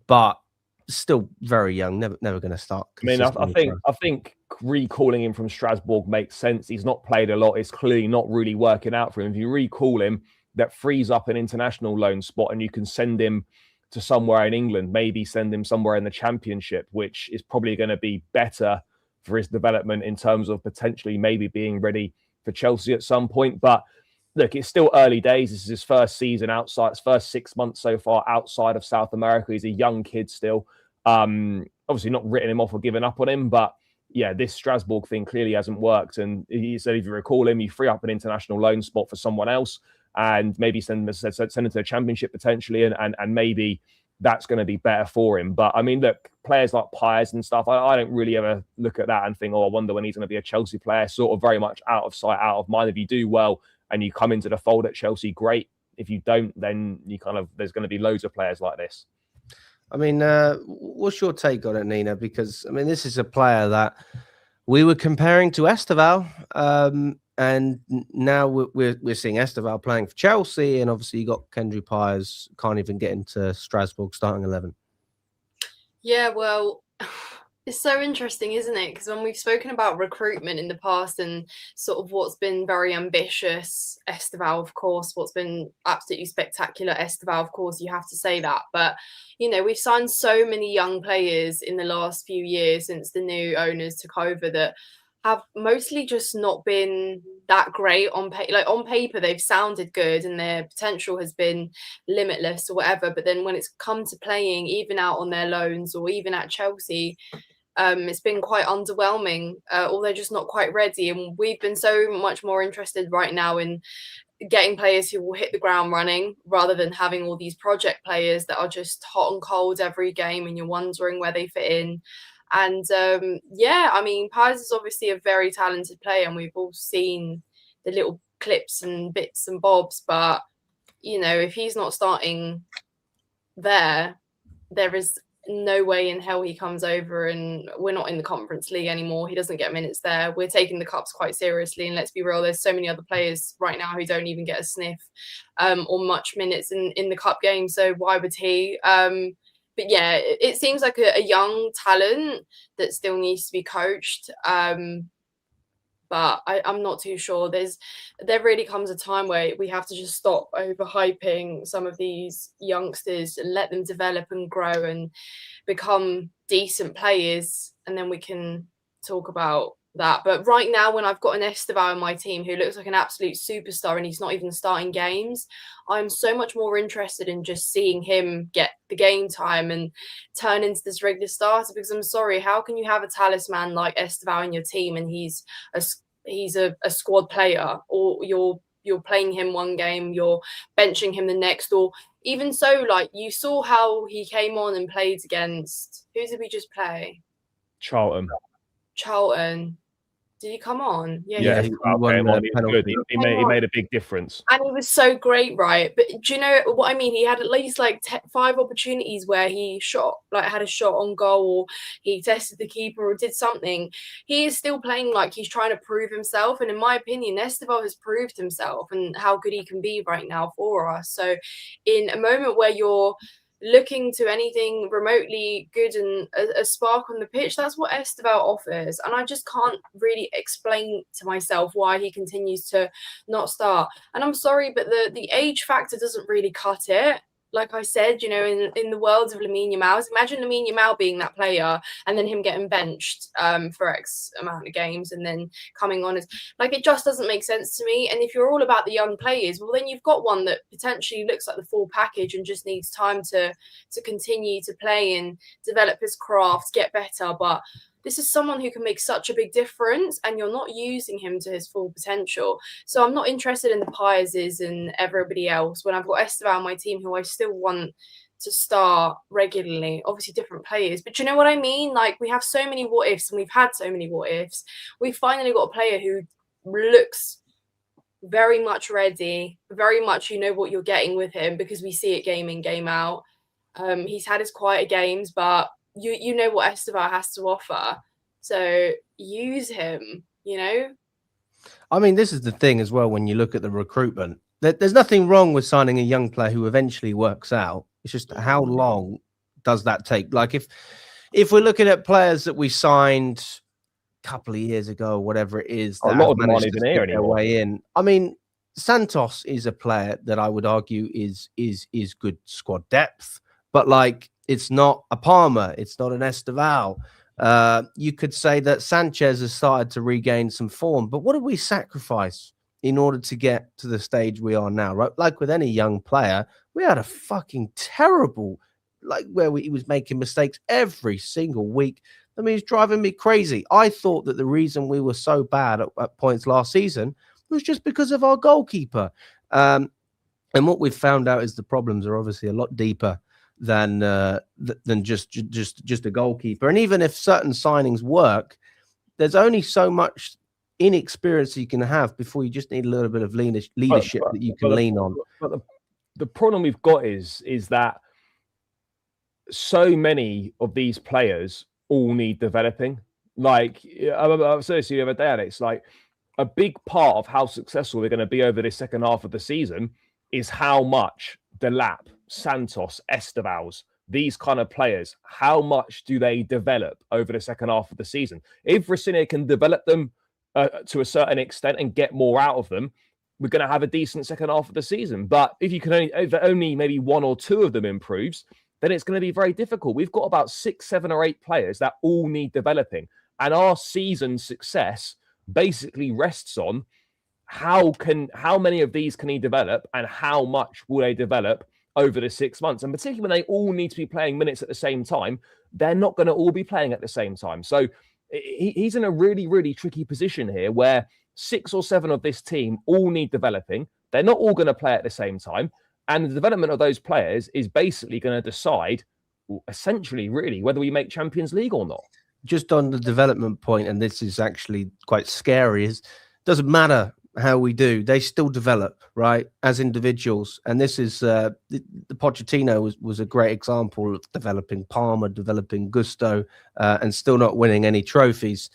[SPEAKER 1] but still very young. Never going to start.
[SPEAKER 2] I mean, I think recalling him from Strasbourg makes sense. He's not played a lot. It's clearly not really working out for him. If you recall him, that frees up an international loan spot, and you can send him to somewhere in England, maybe send him somewhere in the Championship, which is probably going to be better for his development in terms of potentially maybe being ready for Chelsea at some point. But look, it's still early days. This is his first season outside, his first 6 months so far outside of South America. He's a young kid still. Obviously not written him off or given up on him, but yeah, this Strasbourg thing clearly hasn't worked. And he said, if you recall him, you free up an international loan spot for someone else and maybe send him to the Championship potentially, and maybe that's going to be better for him. But I mean, look, players like Pyers and stuff, I don't really ever look at that and think, I wonder when he's going to be a Chelsea player. Sort of very much out of sight, out of mind. If you do well and you come into the fold at Chelsea, great. If you don't, then there's going to be loads of players like this.
[SPEAKER 1] I mean, what's your take on it, Nina? Because, I mean, this is a player that we were comparing to Esteval, and now we're seeing Esteval playing for Chelsea, and obviously you got Kendry Pyers, can't even get into Strasbourg starting 11.
[SPEAKER 3] Yeah, well, it's so interesting, isn't it? Because when we've spoken about recruitment in the past and sort of what's been very ambitious, Esteval, of course, what's been absolutely spectacular, Esteval, of course, you have to say that. But, we've signed so many young players in the last few years since the new owners took over that have mostly just not been that great on paper. Like on paper, they've sounded good and their potential has been limitless or whatever. But then when it's come to playing, even out on their loans or even at Chelsea, it's been quite underwhelming, or they're just not quite ready. And we've been so much more interested right now in getting players who will hit the ground running rather than having all these project players that are just hot and cold every game and you're wondering where they fit in. And I mean, Pies is obviously a very talented player and we've all seen the little clips and bits and bobs, but you know, if he's not starting there is no way in hell he comes over, and we're not in the Conference League anymore. He doesn't get minutes there. We're taking the cups quite seriously, and let's be real, there's so many other players right now who don't even get a sniff or much minutes in the cup game, so why would he? But yeah, it seems like a young talent that still needs to be coached. But I'm not too sure. There really comes a time where we have to just stop overhyping some of these youngsters and let them develop and grow and become decent players, and then we can talk about that. But right now, when I've got an Esteval in my team who looks like an absolute superstar and he's not even starting games, I'm so much more interested in just seeing him get the game time and turn into this regular starter, because I'm sorry, how can you have a talisman like Esteval in your team and he's a squad player, or you're playing him one game, you're benching him the next, or even so, like you saw how he came on and played against, who did we just play?
[SPEAKER 2] Charlton.
[SPEAKER 3] Did he come on?
[SPEAKER 2] He was good. He made a big difference.
[SPEAKER 3] And he was so great, right? But do you know what I mean? He had at least like 5 opportunities where he had a shot on goal, or he tested the keeper or did something. He is still playing like he's trying to prove himself. And in my opinion, Esteval has proved himself and how good he can be right now for us. So in a moment where you're looking to anything remotely good and a spark on the pitch, that's what Esteval offers. And I just can't really explain to myself why he continues to not start. And I'm sorry, but the age factor doesn't really cut it. Like I said, you know, in the worlds of Lamine Yamal, imagine Lamine Yamal being that player and then him getting benched for X amount of games and then coming on as, like, it just doesn't make sense to me. And if you're all about the young players, well, then you've got one that potentially looks like the full package and just needs time to continue to play and develop his craft, get better. But this is someone who can make such a big difference and you're not using him to his full potential. So I'm not interested in the Pieses and everybody else when I've got Esteval on my team, who I still want to start regularly. Obviously different players, but you know what I mean? Like, we have so many what ifs and we've had so many what ifs. We've finally got a player who looks very much ready, very much you know what you're getting with him because we see it game in, game out. He's had his quieter games, but you know what Esteval has to offer, so use him, you know.
[SPEAKER 1] I mean, this is the thing as well. When you look at the recruitment, there's nothing wrong with signing a young player who eventually works out. It's just how long does that take? Like if we're looking at players that we signed a couple of years ago, or whatever it is,
[SPEAKER 2] a lot of them aren't even here anymore.
[SPEAKER 1] Way in. I mean, Santos is a player that I would argue is good squad depth, but like, it's not a Palmer. It's not an Esteval. You could say that Sanchez has started to regain some form, but what did we sacrifice in order to get to the stage we are now, right? Like with any young player, we had a fucking terrible, like where he was making mistakes every single week. I mean, it's driving me crazy. I thought that the reason we were so bad at points last season was just because of our goalkeeper. And what we've found out is the problems are obviously a lot deeper than just a goalkeeper. And even if certain signings work, there's only so much inexperience you can have before you just need a little bit of leadership that you can lean on.
[SPEAKER 2] But the problem we've got is that so many of these players all need developing. Like I was saying the other day, Alex, like a big part of how successful they're going to be over this second half of the season is how much Delap, Santos, Estevals, these kind of players, how much do they develop over the second half of the season? If Racine can develop them to a certain extent and get more out of them, we're going to have a decent second half of the season. But if you can only maybe 1 or 2 of them improves, then it's going to be very difficult. We've got about 6, 7 or 8 players that all need developing. And our season success basically rests on how many of these can he develop and how much will they develop over the 6 months. And particularly when they all need to be playing minutes at the same time, they're not going to all be playing at the same time. So he's in a really, really tricky position here where 6 or 7 of this team all need developing. They're not all going to play at the same time. And the development of those players is basically going to decide, essentially, really, whether we make Champions League or not.
[SPEAKER 1] Just on the development point, and this is actually quite scary, is doesn't matter how we do, they still develop, right, as individuals. And this is the Pochettino was a great example of developing Palmer, developing Gusto, and still not winning any trophies.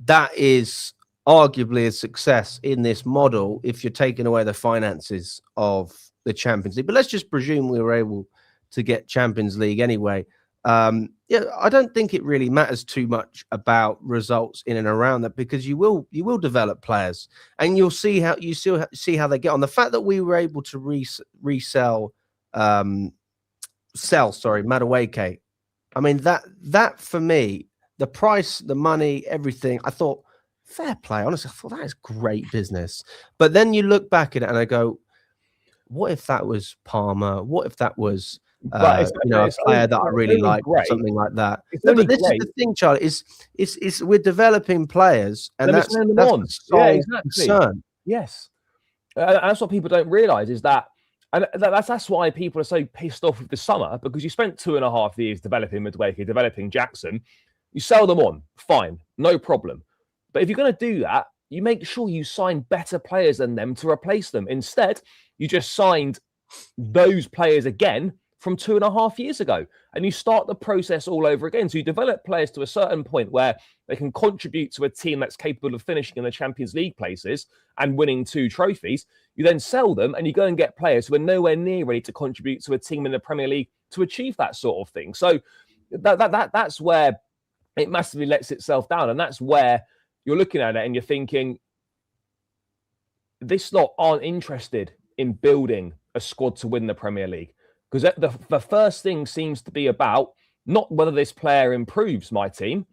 [SPEAKER 1] That is arguably a success in this model if you're taking away the finances of the Champions League. But let's just presume we were able to get Champions League anyway. Yeah, I don't think it really matters too much about results in and around that, because you will develop players and you'll see how they get on. The fact that we were able to sell Madueke, I mean, that for me, the price, the money, everything, I thought fair play. Honestly, I thought that is great business. But then you look back at it and I go, what if that was Palmer? What if that was a player that I really like, something like that? No, but this is the thing, Charlie. Is we're developing players, and that's the sole concern.
[SPEAKER 2] Yes, that's what people don't realise is that, and that's why people are so pissed off with the summer, because you spent 2.5 years developing Madueke, developing Jackson. You sell them on, fine, no problem. But if you're going to do that, you make sure you sign better players than them to replace them. Instead, you just signed those players again from 2.5 years ago, and you start the process all over again. So you develop players to a certain point where they can contribute to a team that's capable of finishing in the Champions League places and winning 2 trophies. You then sell them and you go and get players who are nowhere near ready to contribute to a team in the Premier League to achieve that sort of thing. So that's where it massively lets itself down. And that's where you're looking at it and you're thinking, this lot aren't interested in building a squad to win the Premier League. Because the first thing seems to be about not whether this player improves my team.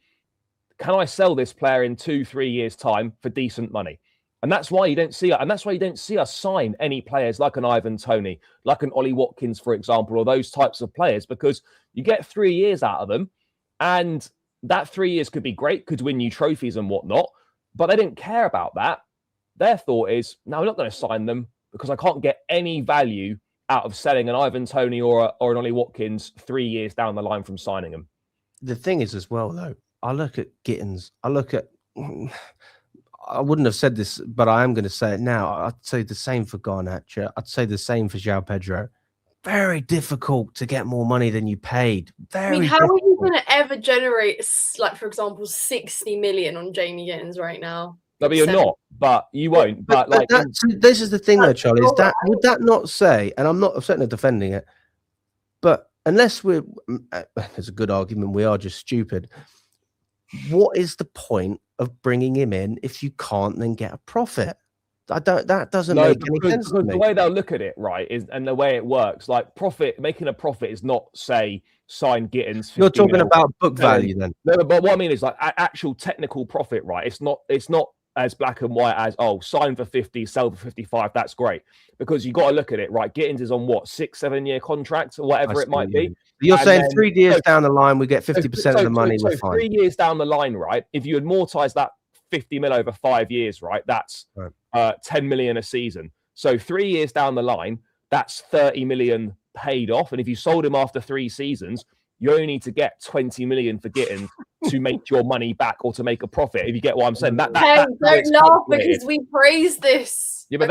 [SPEAKER 2] Can I sell this player in 2-3 years' time for decent money? And that's why you don't see it. And that's why you don't see us sign any players like an Ivan Toney, like an Ollie Watkins, for example, or those types of players, because you get 3 years out of them, and that 3 years could be great, could win you trophies and whatnot, but they didn't care about that. Their thought is, no, we're not going to sign them because I can't get any value out of selling an Ivan Toney or an Ollie Watkins 3 years down the line from signing them.
[SPEAKER 1] The thing is as well, though, I look at Gittins. I wouldn't have said this, but I am going to say it now. I'd say the same for Garnacho. I'd say the same for João Pedro. Very difficult to get more money than you paid. How
[SPEAKER 3] are you going to ever generate, like, for example, 60 million on Jamie Gittins right now?
[SPEAKER 2] No, but you're not. But you won't. But like,
[SPEAKER 1] this is the thing, though, Charlie. Is that would that not say? And I'm not certainly defending it, but unless there's a good argument, we are just stupid. What is the point of bringing him in if you can't then get a profit? That doesn't make any sense to me.
[SPEAKER 2] The way they'll look at it, right, is, and the way it works, like making a profit is not, say, sign Gittins.
[SPEAKER 1] You're talking about book value then.
[SPEAKER 2] No, but what I mean is like actual technical profit, right? It's not as black and white as, sign for 50, sell for 55. That's great, because you got to look at it, right? Gittins is on what, 6-7 year contract or whatever it might be.
[SPEAKER 1] You're saying 3 years down the line we get 50% of the money. We're fine.
[SPEAKER 2] 3 years down the line, right? If you amortize that 50 mil over 5 years, right? That's 10 million a season. So 3 years down the line, that's 30 million paid off. And if you sold him after 3 seasons, you only need to get 20 million for Gittins to make your money back or to make a profit. If you get what I'm saying,
[SPEAKER 3] don't laugh because we praise this.
[SPEAKER 2] Yeah, but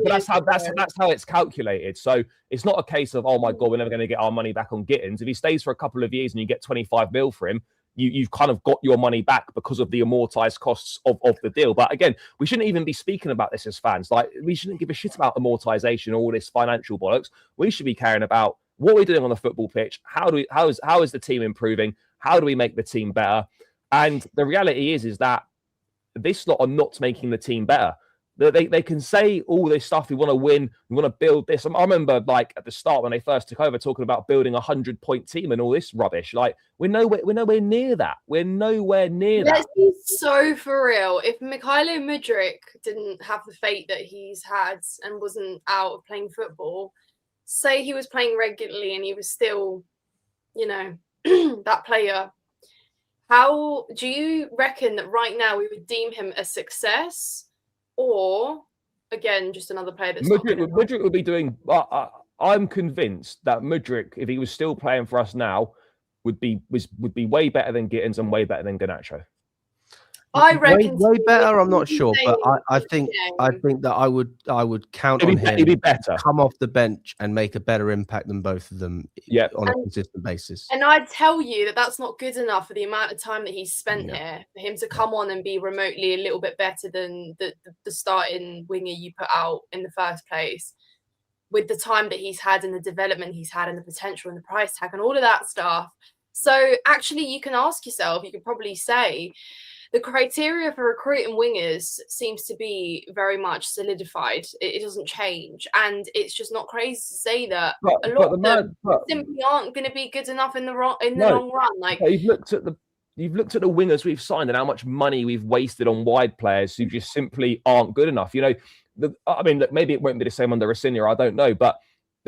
[SPEAKER 2] that's how it's calculated. So it's not a case of, oh my God, we're never going to get our money back on Gittins. If he stays for a couple of years and you get 25 mil for him, you've kind of got your money back because of the amortized costs of the deal. But again, we shouldn't even be speaking about this as fans. Like, we shouldn't give a shit about amortization or all this financial bollocks. We should be caring about what we're doing on the football pitch. How is the team improving? How do we make the team better? And the reality is that this lot are not making the team better. They can say all this stuff. We want to win. We want to build this. I remember, like, at the start when they first took over, talking about building 100-point team and all this rubbish. Like, we're nowhere near that. We're nowhere near that.
[SPEAKER 3] Let's be so for real. If Mikhailo Mudryk didn't have the fate that he's had and wasn't out of playing football, say he was playing regularly and he was still, that player, how do you reckon that right now we would deem him a success? Or, again, just another player that's
[SPEAKER 2] Mudryk would be doing... I'm convinced that Mudryk, if he was still playing for us now, would be way better than Gittins and way better than Garnacho.
[SPEAKER 3] I reckon
[SPEAKER 1] way better. I'm not sure, but I think that I would count on him.
[SPEAKER 2] He'd be better.
[SPEAKER 1] Come off the bench and make a better impact than both of them. On a consistent basis.
[SPEAKER 3] And I'd tell you that that's not good enough for the amount of time that he's spent here. For him to come on and be remotely a little bit better than the starting winger you put out in the first place, with the time that he's had and the development he's had and the potential and the price tag and all of that stuff. So actually, you can ask yourself, you could probably say, the criteria for recruiting wingers seems to be very much solidified. It doesn't change. And it's just not crazy to say that a lot of them simply aren't going to be good enough in the long run. Like,
[SPEAKER 2] you've looked at the wingers we've signed and how much money we've wasted on wide players who just simply aren't good enough. Look, maybe it won't be the same under Rosinha, I don't know. But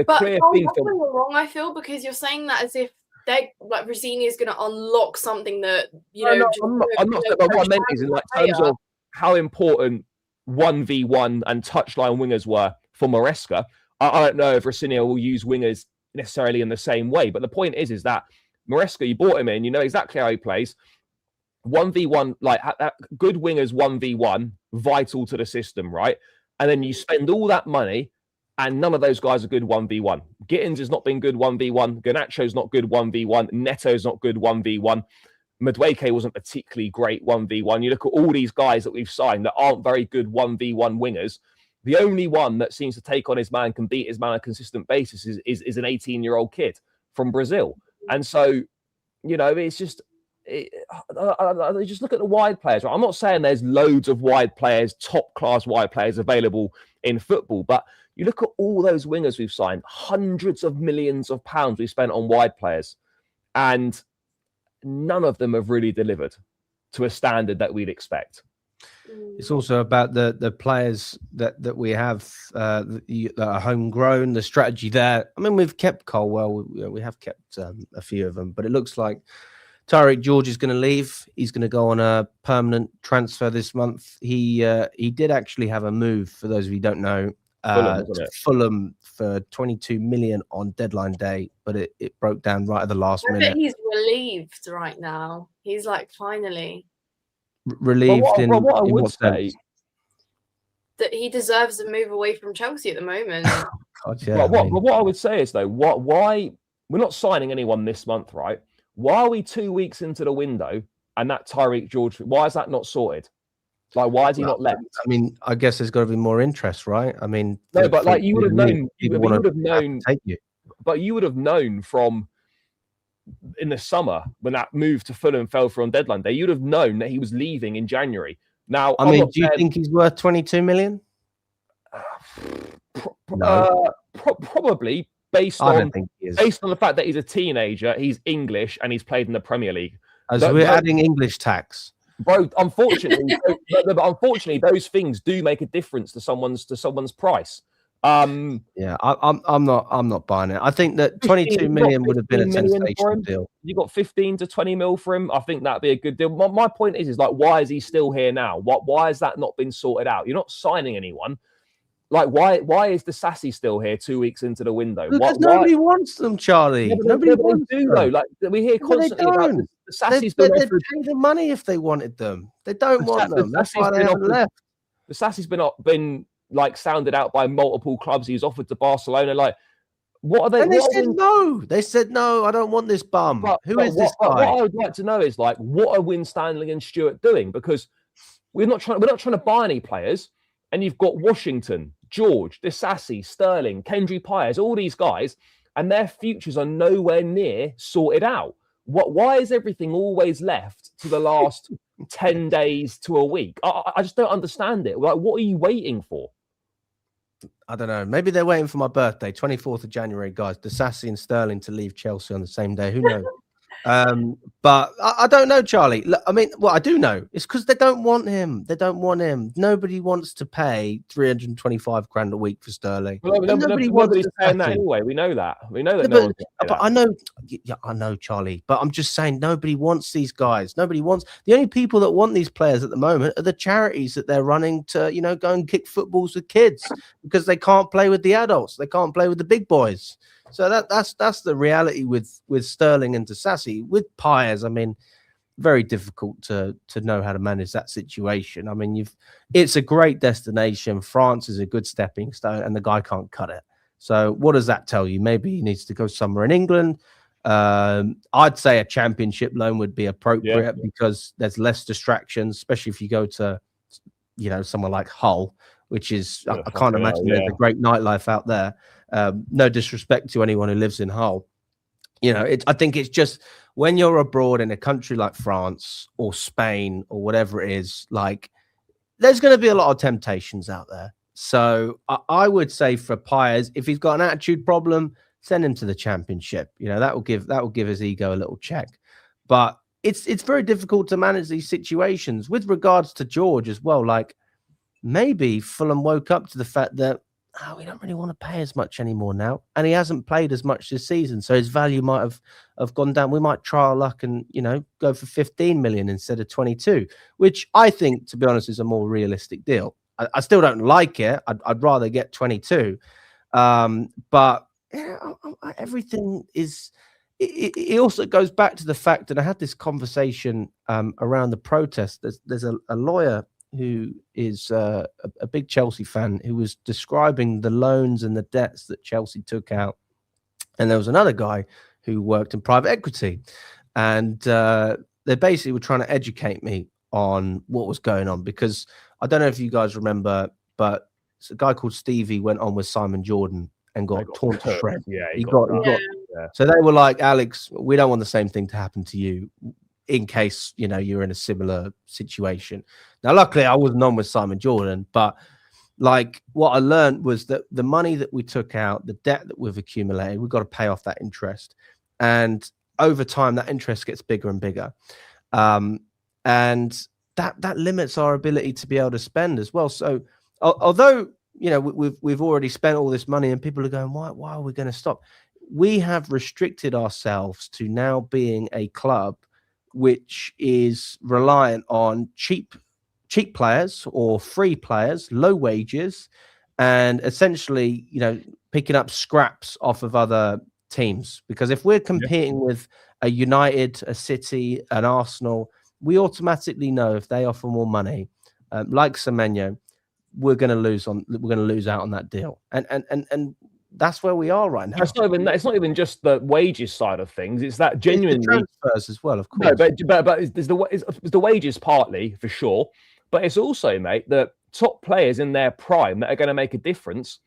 [SPEAKER 2] clear thing...
[SPEAKER 3] That's where you're wrong, I feel, because you're saying that as if Rosinha is going to unlock something that
[SPEAKER 2] I'm not. But what I meant is in terms of how important 1v1 and touchline wingers were for Maresca. I don't know if Rosinha will use wingers necessarily in the same way, but the point is that Maresca, you bought him in, you know exactly how he plays. 1v1, like good wingers 1v1, vital to the system, right? And then you spend all that money. And none of those guys are good 1v1. Gittins has not been good 1v1. Garnacho's not good 1v1. Neto's not good 1v1. Madueke wasn't particularly great 1v1. You look at all these guys that we've signed that aren't very good 1v1 wingers. The only one that seems to take on his man, can beat his man on a consistent basis is an 18-year-old kid from Brazil. And so, it's just... just look at the wide players. Right? I'm not saying there's loads of wide players, top-class wide players available in football, but you look at all those wingers we've signed, hundreds of millions of pounds we've spent on wide players, and none of them have really delivered to a standard that we'd expect.
[SPEAKER 1] It's also about the players that we have that are homegrown, the strategy there. I mean, we've kept Colwell, we have kept a few of them, but it looks like Tyrique George is going to leave. He's going to go on a permanent transfer this month. He did actually have a move, for those of you who don't know, Fulham for 22 million on deadline day, but it broke down right at the last minute.
[SPEAKER 3] I bet he's relieved right now. He's like finally
[SPEAKER 1] relieved. What I would say
[SPEAKER 3] that he deserves a move away from Chelsea at the moment.
[SPEAKER 1] God, yeah,
[SPEAKER 2] what I would say is though, why we're not signing anyone this month, right? Why are we 2 weeks into the window and that Tyrique George? Why is that not sorted? Like, why is he not left?
[SPEAKER 1] I mean, I guess there's got to be more interest, right? I mean,
[SPEAKER 2] no, but like you would have known. But you would have known from in the summer when that move to Fulham fell through on deadline day. You'd have known that he was leaving in January. Now,
[SPEAKER 1] I mean, do you think he's worth 22 million?
[SPEAKER 2] No. Probably based on the fact that he's a teenager, he's English, and he's played in the Premier League.
[SPEAKER 1] We're adding English tax.
[SPEAKER 2] Bro, unfortunately, those things do make a difference to someone's price.
[SPEAKER 1] Yeah, I'm not buying it. I think that 22 million would have been a sensational deal.
[SPEAKER 2] You got 15 to 20 mil for him. I think that'd be a good deal. My point is like, why is he still here now? Why has that not been sorted out? You're not signing anyone. Like, why is the Sassy still here 2 weeks into the window?
[SPEAKER 1] Because nobody wants them, Charlie.
[SPEAKER 2] Yeah,
[SPEAKER 1] nobody wants them.
[SPEAKER 2] Though. Like, we hear constantly about the Sassy's
[SPEAKER 1] they'd pay the money if they wanted them. They don't want them. That's why they haven't left.
[SPEAKER 2] The Sassy's been like sounded out by multiple clubs. He's offered to Barcelona. Like, what are they?
[SPEAKER 1] And they said no. They said no. I don't want this bum. Who is this guy?
[SPEAKER 2] What I would like to know is like, what are Winstanley and Stewart doing? Because we're not trying to buy any players. And you've got Washington, George, Disassi, Sterling, Kendry Pires, all these guys, and their futures are nowhere near sorted out. Why is everything always left to the last 10 days to a week. I just don't understand it. Like, what are you waiting for?
[SPEAKER 1] I don't know. Maybe they're waiting for my birthday, 24th of January, guys. Disasi and Sterling to leave Chelsea on the same day. Who knows? But I don't know, Charlie. Look, I mean, what I do know is because they don't want him. They don't want him. Nobody wants to pay 325 grand a week for Sterling.
[SPEAKER 2] Well,
[SPEAKER 1] Nobody
[SPEAKER 2] nobody's
[SPEAKER 1] wants
[SPEAKER 2] paying that
[SPEAKER 1] Disasi.
[SPEAKER 2] anyway. We know that. We know that
[SPEAKER 1] Yeah,
[SPEAKER 2] no one's gonna pay
[SPEAKER 1] but
[SPEAKER 2] that.
[SPEAKER 1] I know, Charlie. But I'm just saying, nobody wants these guys. Nobody wants. The only people that want these players at the moment are the charities that they're running to, go and kick footballs with kids because they can't play with the adults. They can't play with the big boys. So that's the reality with Sterling and Disasi. With Pires, I mean, very difficult to know how to manage that situation. I mean, it's a great destination. France is a good stepping stone, and the guy can't cut it. So what does that tell you? Maybe he needs to go somewhere in England. I'd say a championship loan would be appropriate because there's less distractions, especially if you go to, somewhere like Hull, which is, I can't imagine there's a great nightlife out there. No disrespect to anyone who lives in Hull. I think it's just when you're abroad in a country like France or Spain or whatever it is, like there's going to be a lot of temptations out there. So I would say for Pires, if he's got an attitude problem, send him to the championship. That will give his ego a little check. But it's very difficult to manage these situations. With regards to George as well, like maybe Fulham woke up to the fact that we don't really want to pay as much anymore now, and he hasn't played as much this season, so his value might have gone down. We might try our luck and go for 15 million instead of 22, which I think, to be honest, is a more realistic deal. I still don't like it. I'd rather get 22, but everything is. It also goes back to the fact that I had this conversation around the protest. There's a lawyer who is a big Chelsea fan who was describing the loans and the debts that Chelsea took out. And there was another guy who worked in private equity. And they basically were trying to educate me on what was going on, because I don't know if you guys remember, but a guy called Stevie went on with Simon Jordan and got torn to shreds.
[SPEAKER 2] Yeah,
[SPEAKER 1] he got. So they were like, Alex, we don't want the same thing to happen to you, in case you're in a similar situation. Now, luckily, I wasn't on with Simon Jordan, but like what I learned was that the money that we took out, the debt that we've accumulated, we've got to pay off that interest, and over time, that interest gets bigger and bigger, and that limits our ability to be able to spend as well. So, although we've already spent all this money, and people are going, why are we going to stop? We have restricted ourselves to now being a club which is reliant on cheap players or free players, low wages, and essentially, picking up scraps off of other teams. Because if we're competing with a United, a City, an Arsenal, we automatically know if they offer more money, like Semenyo, we're going to lose out on that deal. And that's where we are right now.
[SPEAKER 2] It's not even just the wages side of things. It's that genuinely
[SPEAKER 1] it's the transfers as well, of course.
[SPEAKER 2] No, but it's the wages partly for sure, but it's also, mate, the top players in their prime that are going to make a difference.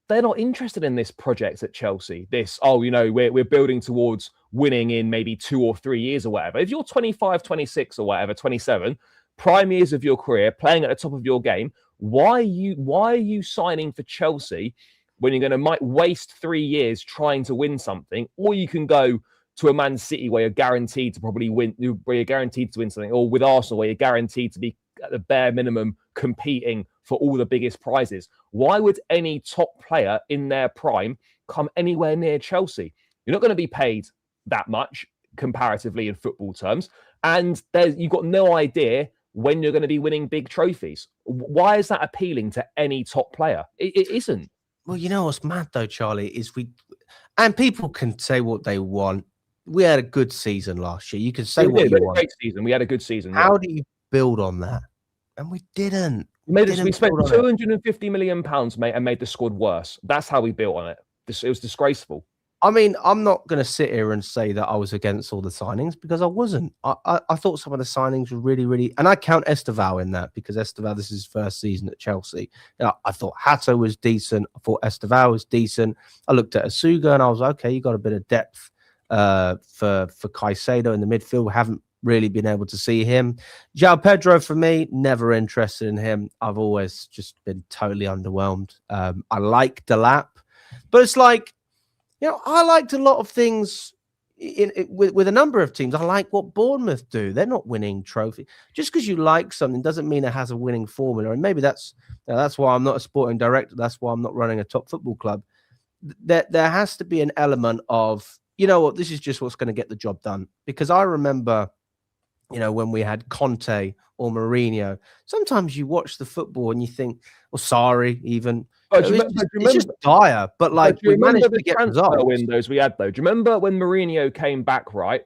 [SPEAKER 2] They're not interested in this project at Chelsea. We're building towards winning in maybe 2 or 3 years or whatever. If you're 25, 26 or whatever, 27, prime years of your career, playing at the top of your game, why are you signing for Chelsea when you're going to waste 3 years trying to win something? Or you can go to a Man City where you're guaranteed to probably win, where you're guaranteed to win something, or with Arsenal where you're guaranteed to be at the bare minimum competing for all the biggest prizes. Why would any top player in their prime come anywhere near Chelsea? You're not going to be paid that much comparatively in football terms, and you've got no idea when you're going to be winning big trophies. Why is that appealing to any top player? It isn't.
[SPEAKER 1] Well, what's mad though, Charlie, is and people can say what they want. We had a good season last year. You can say what you want.
[SPEAKER 2] Great season. We had a good season.
[SPEAKER 1] How do you build on that? And we didn't.
[SPEAKER 2] We spent £250 million, mate, and made the squad worse. That's how we built on it. It was disgraceful.
[SPEAKER 1] I mean, I'm not going to sit here and say that I was against all the signings, because I wasn't. I thought some of the signings were really, really... And I count Esteval in that, because Esteval, this is his first season at Chelsea. I thought Hato was decent. I thought Esteval was decent. I looked at Asuga and I was like, okay, you got a bit of depth for Caicedo in the midfield. We haven't really been able to see him. João Pedro, for me, never interested in him. I've always just been totally underwhelmed. I like Delap, but it's like, I liked a lot of things with a number of teams. I like what Bournemouth do. They're not winning trophy. Just because you like something doesn't mean it has a winning formula. And maybe that's why I'm not a sporting director. That's why I'm not running a top football club. There has to be an element of, this is just what's going to get the job done. Because I remember, when we had Conte or Mourinho, sometimes you watch the football and you think, or Sarri even, it's just dire. But we managed to get results.
[SPEAKER 2] Windows we had, though. Do you remember when Mourinho came back, right?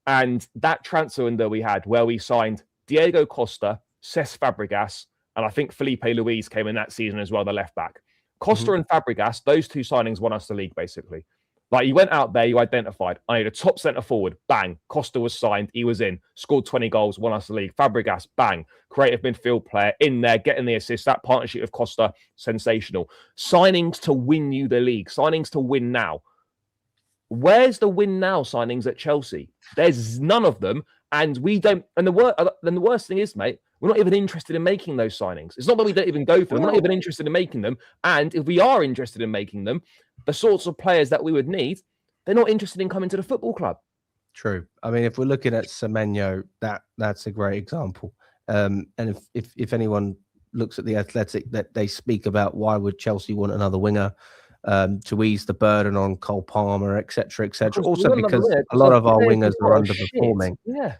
[SPEAKER 2] And that transfer window we had where we signed Diego Costa, Cesc Fabregas, and I think Felipe Luis came in that season as well, the left back. Costa and Fabregas, those two signings won us the league, basically. You went out there, you identified, I need a top centre forward, bang. Costa was signed, he was in, scored 20 goals, won us the league. Fabregas, bang. Creative midfield player, in there, getting the assist. That partnership with Costa, sensational. Signings to win you the league, signings to win now. Where's the win now signings at Chelsea? There's none of them, and we don't. And the worst thing is, mate, we're not even interested in making those signings. It's not that we don't even go for them. We're not even interested in making them. And if we are interested in making them, the sorts of players that we would need, they're not interested in coming to the football club.
[SPEAKER 1] True. I mean, if we're looking at Semenyo, that's a great example. And if anyone looks at the Athletic, that they speak about why would Chelsea want another winger to ease the burden on Cole Palmer, etc. Also because a lot of our wingers are underperforming.
[SPEAKER 2] Yeah.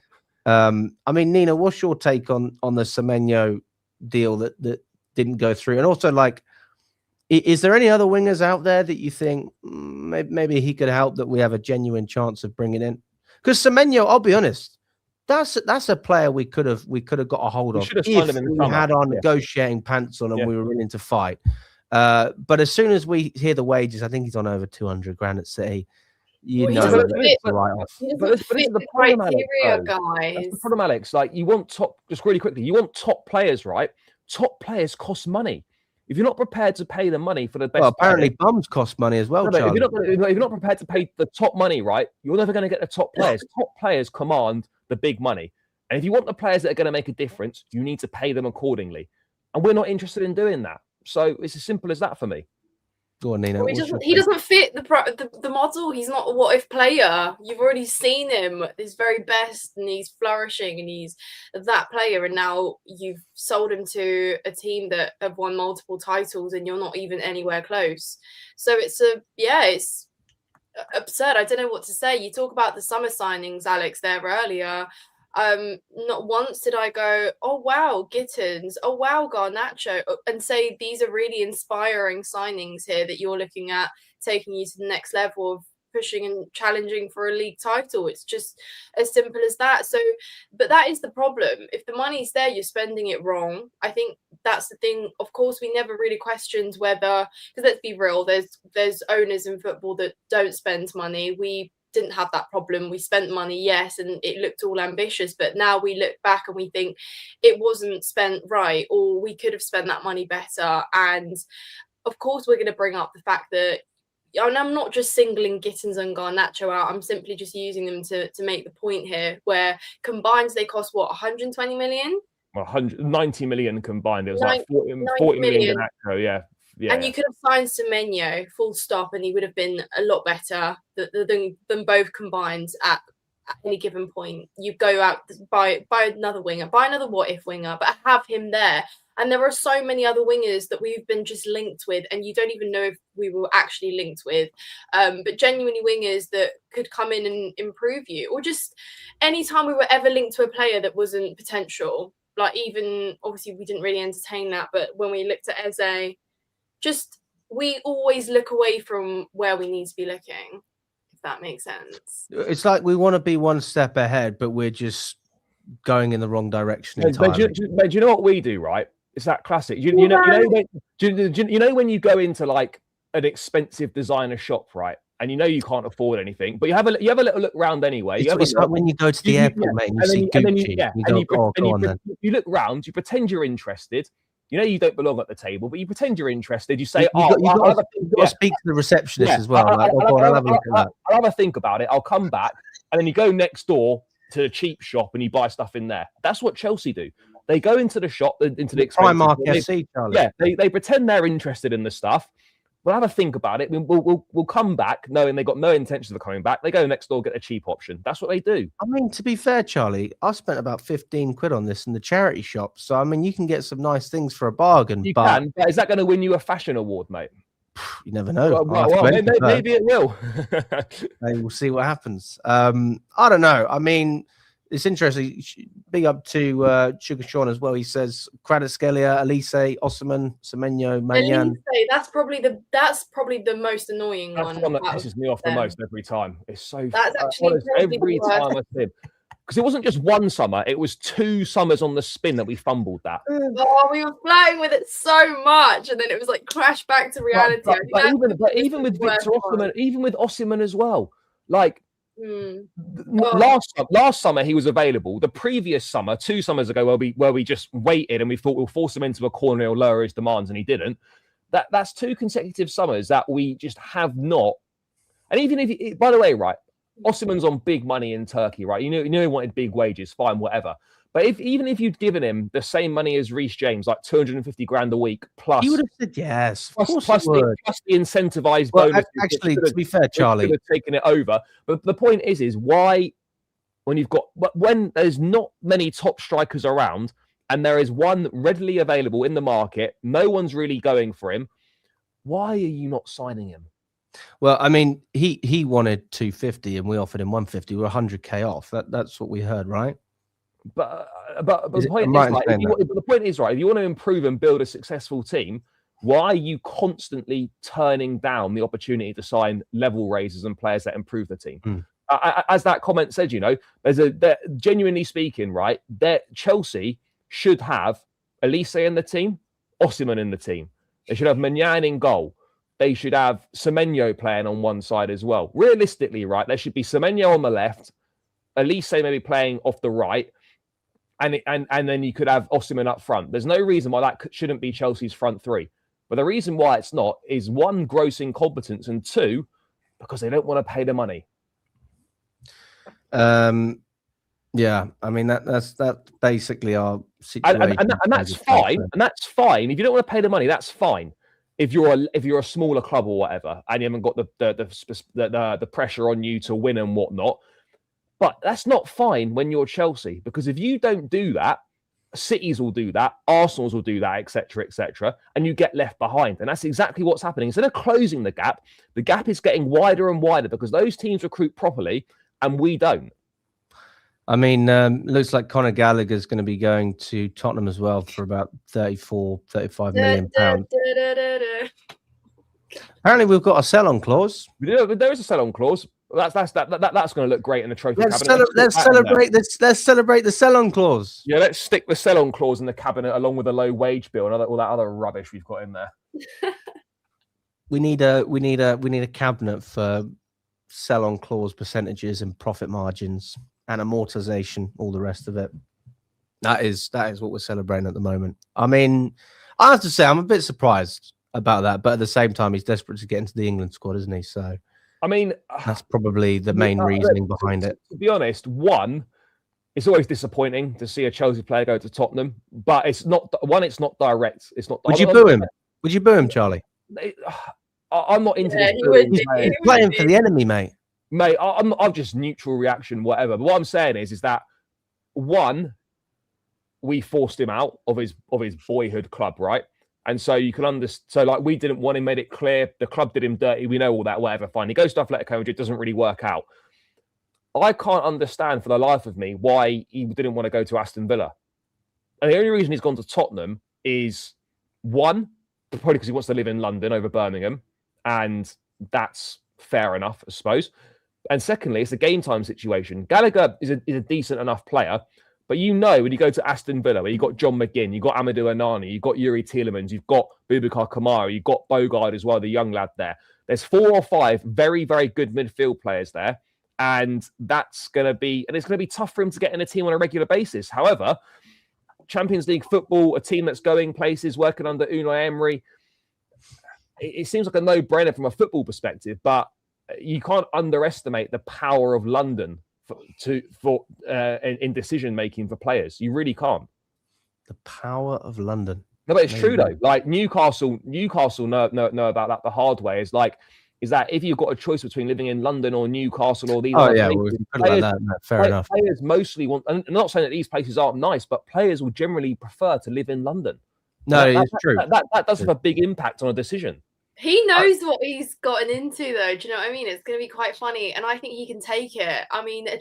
[SPEAKER 1] I mean, Nina, what's your take on the Semenyo deal that didn't go through? And also, is there any other wingers out there that you think maybe he could help, that we have a genuine chance of bringing in? Because Semenyo, I'll be honest, that's a player we could have got a hold of if we had our negotiating pants on and we were willing to fight. But as soon as we hear the wages, I think he's on over 200 grand at City. But this is
[SPEAKER 2] the problem, Alex. That's the problem, Alex. You want just really quickly, you want top players, right? Top players cost money. If you're not prepared to pay the money for the best,
[SPEAKER 1] apparently bums cost money as well.
[SPEAKER 2] If you're not prepared to pay the top money, right, you're never going to get the top players. Top players command the big money, and if you want the players that are going to make a difference, you need to pay them accordingly. And we're not interested in doing that. So it's as simple as that for me.
[SPEAKER 1] Go on, Nina.
[SPEAKER 3] He doesn't fit the model. He's not a what-if player. You've already seen him at his very best, and he's flourishing, and he's that player. And now you've sold him to a team that have won multiple titles, and you're not even anywhere close. So it's absurd. I don't know what to say. You talk about the summer signings, Alex, there earlier. Not once did I go, oh wow, Gittins, oh wow, Garnacho, and say these are really inspiring signings here that you're looking at taking you to the next level of pushing and challenging for a league title. It's just as simple as that. So, but that is the problem. If the money's there, you're spending it wrong. I think that's the thing. Of course, we never really questioned whether, because let's be real, there's owners in football that don't spend money. We didn't have that problem. We spent money, yes, and it looked all ambitious, but now we look back and we think it wasn't spent right, or we could have spent that money better. And of course we're going to bring up the fact that, and I'm not just singling Gittins and Garnacho out, I'm simply just using them to make the point here, where combined they cost what, 120 million?
[SPEAKER 2] 190 million combined. It was 40 million Garnacho, yeah. Yeah.
[SPEAKER 3] And you could have signed Semenyo, full stop, and he would have been a lot better than both combined at any given point. You go out, buy another winger, buy another what-if winger, but have him there. And there are so many other wingers that we've been just linked with, and you don't even know if we were actually linked with. But genuinely wingers that could come in and improve you. Or just anytime we were ever linked to a player that wasn't potential, even, obviously we didn't really entertain that, but when we looked at Eze, we always look away from where we need to be looking, if that makes sense.
[SPEAKER 1] It's like we want to be one step ahead, but we're just going in the wrong direction entirely.
[SPEAKER 2] But do you know what we do, right? It's that classic. You know when you go into an expensive designer shop, right? And you can't afford anything, but you have a little look around anyway.
[SPEAKER 1] It's like when you go to the airport, mate, and you see Gucci.
[SPEAKER 2] You look round, you pretend you're interested. You don't belong at the table, but you pretend you're interested. You say,
[SPEAKER 1] you've got to speak to the receptionist as well.
[SPEAKER 2] I'll have a think about it. I'll come back. And then you go next door to the cheap shop and you buy stuff in there. That's what Chelsea do. They go into the shop, into the
[SPEAKER 1] Primark SC, Charlie.
[SPEAKER 2] Yeah, they pretend they're interested in the stuff. We'll have a think about it. We'll come back knowing they got no intentions of coming back. They go next door, get a cheap option. That's what they do.
[SPEAKER 1] I mean, to be fair, Charlie, I spent about 15 quid on this in the charity shop. So, I mean, you can get some nice things for a bargain.
[SPEAKER 2] You can, but is that going to win you a fashion award, mate?
[SPEAKER 1] You never know.
[SPEAKER 2] Maybe it will.
[SPEAKER 1] Maybe we'll see what happens. I don't know. I mean, it's interesting. Big up to Sugar Sean as well. He says Kvaratskhelia, Elise, Osimhen, Semenyo, Manyan.
[SPEAKER 3] That's probably the most annoying one.
[SPEAKER 2] That's one that pisses me off the most every time. It's so
[SPEAKER 3] that's actually
[SPEAKER 2] every time I see him. Because it wasn't just one summer; it was 2 summers on the spin that we fumbled that.
[SPEAKER 3] Oh, we were playing with it so much, and then it was like crash back to reality.
[SPEAKER 2] But even with Victor Osimhen, even with Osimhen as well, like. Last summer he was available. The previous summer, 2 summers ago, where we just waited and we thought we'll force him into a corner or lower his demands, and he didn't. That's 2 consecutive summers that we just have not. And even if, by the way, right, Osimhen's on big money in Turkey, right? You know he wanted big wages, fine, whatever. But even if you'd given him the same money as Reece James, like 250 grand a week, plus
[SPEAKER 1] he would have said yes.
[SPEAKER 2] Plus the incentivized bonus.
[SPEAKER 1] Actually, to be fair, Charlie,
[SPEAKER 2] could have taken it over. But the point is why when there's not many top strikers around and there is one readily available in the market, no one's really going for him. Why are you not signing him?
[SPEAKER 1] Well, I mean, he wanted 250 and we offered him 150. We're 100k off. That's what we heard, right?
[SPEAKER 2] But the point is, right, if you want to improve and build a successful team, why are you constantly turning down the opportunity to sign level raisers and players that improve the team? As that comment said, genuinely speaking, right, that Chelsea should have Elise in the team, Osimhen in the team. They should have Manyan in goal. They should have Semenyo playing on one side as well. Realistically, right, there should be Semenyo on the left, Elise maybe playing off the right, and then you could have Osimhen up front. There's no reason why that shouldn't be Chelsea's front 3. But the reason why it's not is 1, gross incompetence, and 2, because they don't want to pay the money.
[SPEAKER 1] Yeah, I mean that's basically our situation,
[SPEAKER 2] and that's fine. And that's fine. If you don't want to pay the money, that's fine. If you're a smaller club or whatever, and you haven't got the pressure on you to win and whatnot. But that's not fine when you're Chelsea, because if you don't do that, cities will do that, Arsenal's will do that, etc., and you get left behind. And that's exactly what's happening. Instead of closing the gap is getting wider and wider because those teams recruit properly and we don't.
[SPEAKER 1] I mean, looks like Conor Gallagher is going to be going to Tottenham as well for about 35 million pounds. Apparently, we've got a sell-on clause.
[SPEAKER 2] There is a sell-on clause. That's going to look great in the trophy
[SPEAKER 1] cabinet. Let's celebrate the sell-on clause.
[SPEAKER 2] Yeah, let's stick the sell-on clause in the cabinet along with a low wage bill and all that other rubbish we've got in there.
[SPEAKER 1] We need a cabinet for sell-on clause percentages and profit margins and amortization, all the rest of it. That is what we're celebrating at the moment. I mean, I have to say I'm a bit surprised about that, but at the same time, he's desperate to get into the England squad, isn't he? So. I mean, that's probably the main reasoning behind it.
[SPEAKER 2] To be honest, it's always disappointing to see a Chelsea player go to Tottenham, but it's not direct. It's not.
[SPEAKER 1] Would you boo him? Would you boo him, Charlie?
[SPEAKER 2] I'm not into this.
[SPEAKER 1] He's playing for the enemy, mate.
[SPEAKER 2] Mate, I'm just neutral reaction, whatever. But what I'm saying is that 1, we forced him out of his boyhood club, right? And so you can understand. So like we didn't want him, made it clear. The club did him dirty. We know all that, whatever. Fine. He goes to Atletico Madrid. It doesn't really work out. I can't understand for the life of me why he didn't want to go to Aston Villa. And the only reason he's gone to Tottenham is 1, probably because he wants to live in London over Birmingham. And that's fair enough, I suppose. And secondly, it's a game time situation. Gallagher is a decent enough player. But when you go to Aston Villa, where you've got John McGinn, you've got Amadou Onana, you've got Yuri Tielemans, you've got Boubacar Kamara, you've got Bogard as well, the young lad there. There's 4 or 5 very, very good midfield players there. And it's going to be tough for him to get in a team on a regular basis. However, Champions League football, a team that's going places, working under Unai Emery, it seems like a no-brainer from a football perspective, but you can't underestimate the power of London in decision making for players. You really can't.
[SPEAKER 1] The power of London.
[SPEAKER 2] No, but it's true though. Like Newcastle know about that the hard way. Is that if you've got a choice between living in London or Newcastle or these
[SPEAKER 1] places,
[SPEAKER 2] players,
[SPEAKER 1] like that, no, fair enough.
[SPEAKER 2] Players mostly want, and I'm not saying that these places aren't nice, but players will generally prefer to live in London.
[SPEAKER 1] No, it's true.
[SPEAKER 2] That does have a big impact on a decision.
[SPEAKER 3] He knows what he's gotten into, though. Do you know what I mean? It's going to be quite funny, and I think he can take it. I mean, a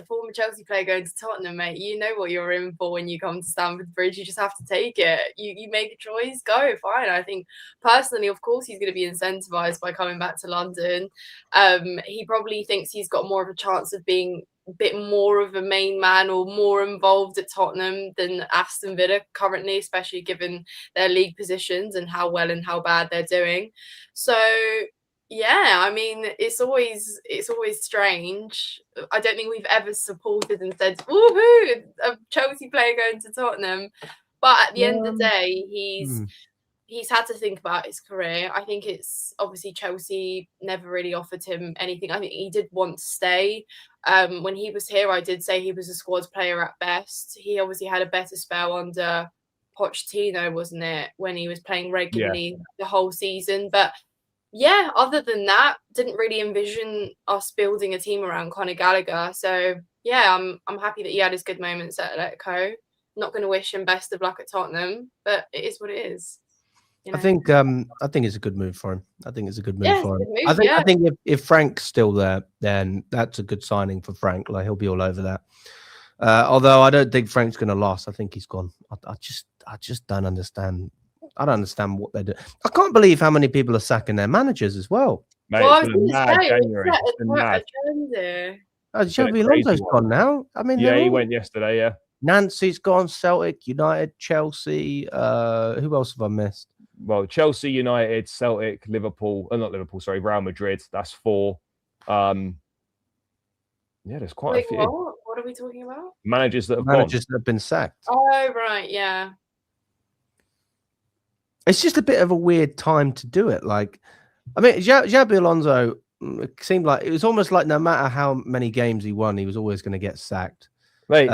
[SPEAKER 3] former Chelsea player going to Tottenham, mate. You know what you're in for when you come to Stamford Bridge. You just have to take it. You make a choice, go, fine. I think personally, of course, he's going to be incentivized by coming back to London. He probably thinks he's got more of a chance of being a bit more of a main man or more involved at Tottenham than Aston Villa currently, especially given their league positions and how well and how bad they're doing. So yeah, I mean, it's always strange. I don't think we've ever supported and said, woohoo, a Chelsea player going to Tottenham. But at the end of the day, he's had to think about his career. I think it's obviously Chelsea never really offered him anything. I think he did want to stay. When he was here, I did say he was a squad player at best. He obviously had a better spell under Pochettino, wasn't it, when he was playing regularly the whole season. But yeah, other than that, didn't really envision us building a team around Conor Gallagher. So yeah, I'm happy that he had his good moments at Atletico. Not going to wish him best of luck at Tottenham, but it is what it is. You know?
[SPEAKER 1] I think it's a good move for him. I think it's a good move for him. I think if Frank's still there, then that's a good signing for Frank. Like, he'll be all over that. Although I don't think Frank's going to last. I think he's gone. I just don't understand. I don't understand what they're doing. I can't believe how many people are sacking their managers as well.
[SPEAKER 2] Mate,
[SPEAKER 3] well,
[SPEAKER 2] it's been a mad January.
[SPEAKER 1] Xabi Alonso's gone now. I mean,
[SPEAKER 2] he went yesterday. Yeah,
[SPEAKER 1] Nancy's gone. Celtic, United, Chelsea. Who else have I missed?
[SPEAKER 2] Well, Chelsea, United, Celtic, Liverpool. Not Liverpool. Sorry, Real Madrid. That's 4. Yeah, there's quite a few.
[SPEAKER 3] What are we talking about?
[SPEAKER 2] Managers that
[SPEAKER 1] have been sacked.
[SPEAKER 3] Oh right, yeah.
[SPEAKER 1] It's just a bit of a weird time to do it. Like, I mean, Xabi Alonso, it seemed like it was almost like no matter how many games he won, he was always going to get sacked.
[SPEAKER 2] Mate,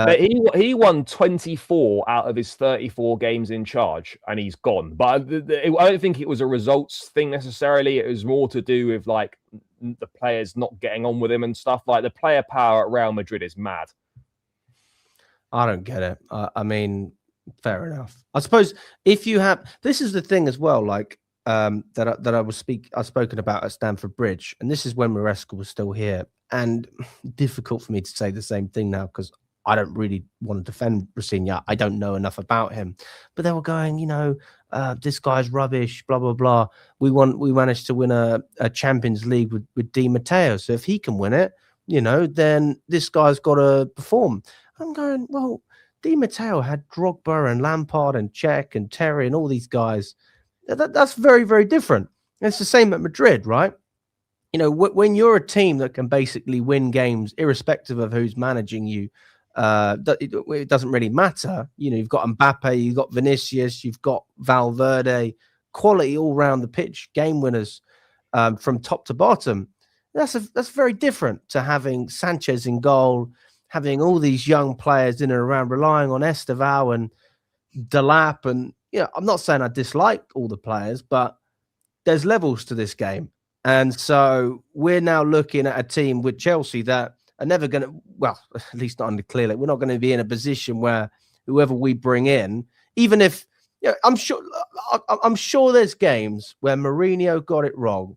[SPEAKER 2] he won 24 out of his 34 games in charge, and he's gone. But I don't think it was a results thing necessarily. It was more to do with like the players not getting on with him and stuff. Like, the player power at Real Madrid is mad.
[SPEAKER 1] I don't get it. I mean, fair enough. I suppose if you have, this is the thing as well. Like I've spoken about at Stamford Bridge, and this is when Maresca was still here, and difficult for me to say the same thing now because I don't really want to defend Rosinha. I don't know enough about him. But they were going, this guy's rubbish, blah, blah, blah. We managed to win a Champions League with Di Matteo. So if he can win it, then this guy's got to perform. I'm going, well, Di Matteo had Drogba and Lampard and Cech and Terry and all these guys. That's very, very different. And it's the same at Madrid, right? When you're a team that can basically win games irrespective of who's managing you, it doesn't really matter. You've got Mbappe, you've got Vinicius, you've got Valverde, quality all around the pitch, game winners from top to bottom. That's very different to having Sanchez in goal, having all these young players in and around, relying on Estevao and Delap. And I'm not saying I dislike all the players, but there's levels to this game. And so we're now looking at a team with Chelsea that are never going to, well, at least not under clearly, we're not going to be in a position where whoever we bring in, even if, I'm sure there's games where Mourinho got it wrong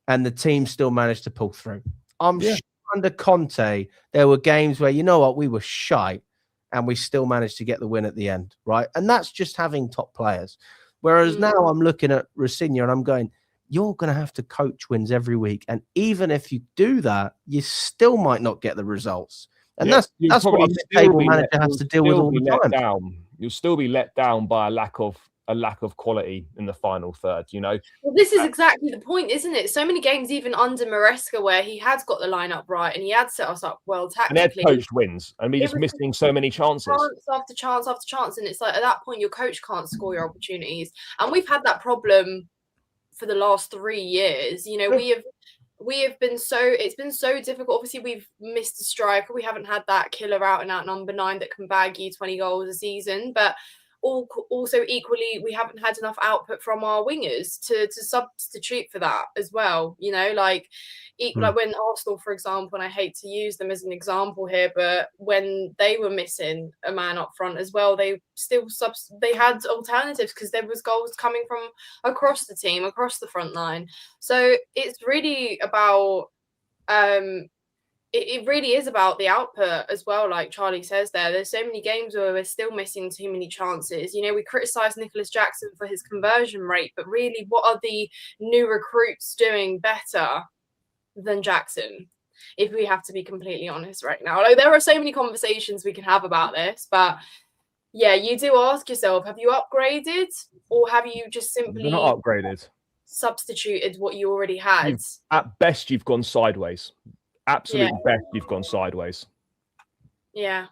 [SPEAKER 1] and the team still managed to pull through. I'm sure under Conte, there were games where, we were shite and we still managed to get the win at the end, right? And that's just having top players. Whereas now I'm looking at Rosinha and I'm going, you're going to have to coach wins every week. And even if you do that, you still might not get the results. And that's what a mid-table manager has to deal with all the time.
[SPEAKER 2] You'll still be let down by a lack of quality in the final third,
[SPEAKER 3] Well, this is exactly the point, isn't it? So many games, even under Maresca, where he had got the lineup right and he had set us up well tactically.
[SPEAKER 2] And head coached wins. I mean, he's missing so many chances.
[SPEAKER 3] Chance after chance after chance. And it's like, at that point, your coach can't score your opportunities. And we've had that problem for the last 3 years. it's been so difficult. Obviously, we've missed a striker. We haven't had that killer out and out number 9 that can bag you 20 goals a season. But also equally, we haven't had enough output from our wingers to substitute for that as well. You know, like when Arsenal, for example, and I hate to use them as an example here, but when they were missing a man up front as well, they still they had alternatives because there was goals coming from across the team, across the front line. So it's really about it really is about the output as well, like Charlie says there. There's so many games where we're still missing too many chances. You know, we criticise Nicholas Jackson for his conversion rate, but really, what are the new recruits doing better than Jackson? If we have to be completely honest right now. Like, there are so many conversations we can have about this, but yeah, you do ask yourself, have you upgraded or have you just simply
[SPEAKER 2] not upgraded,
[SPEAKER 3] substituted what you already had?
[SPEAKER 2] At best, you've gone sideways. Absolute best, you've gone sideways.
[SPEAKER 3] Yeah.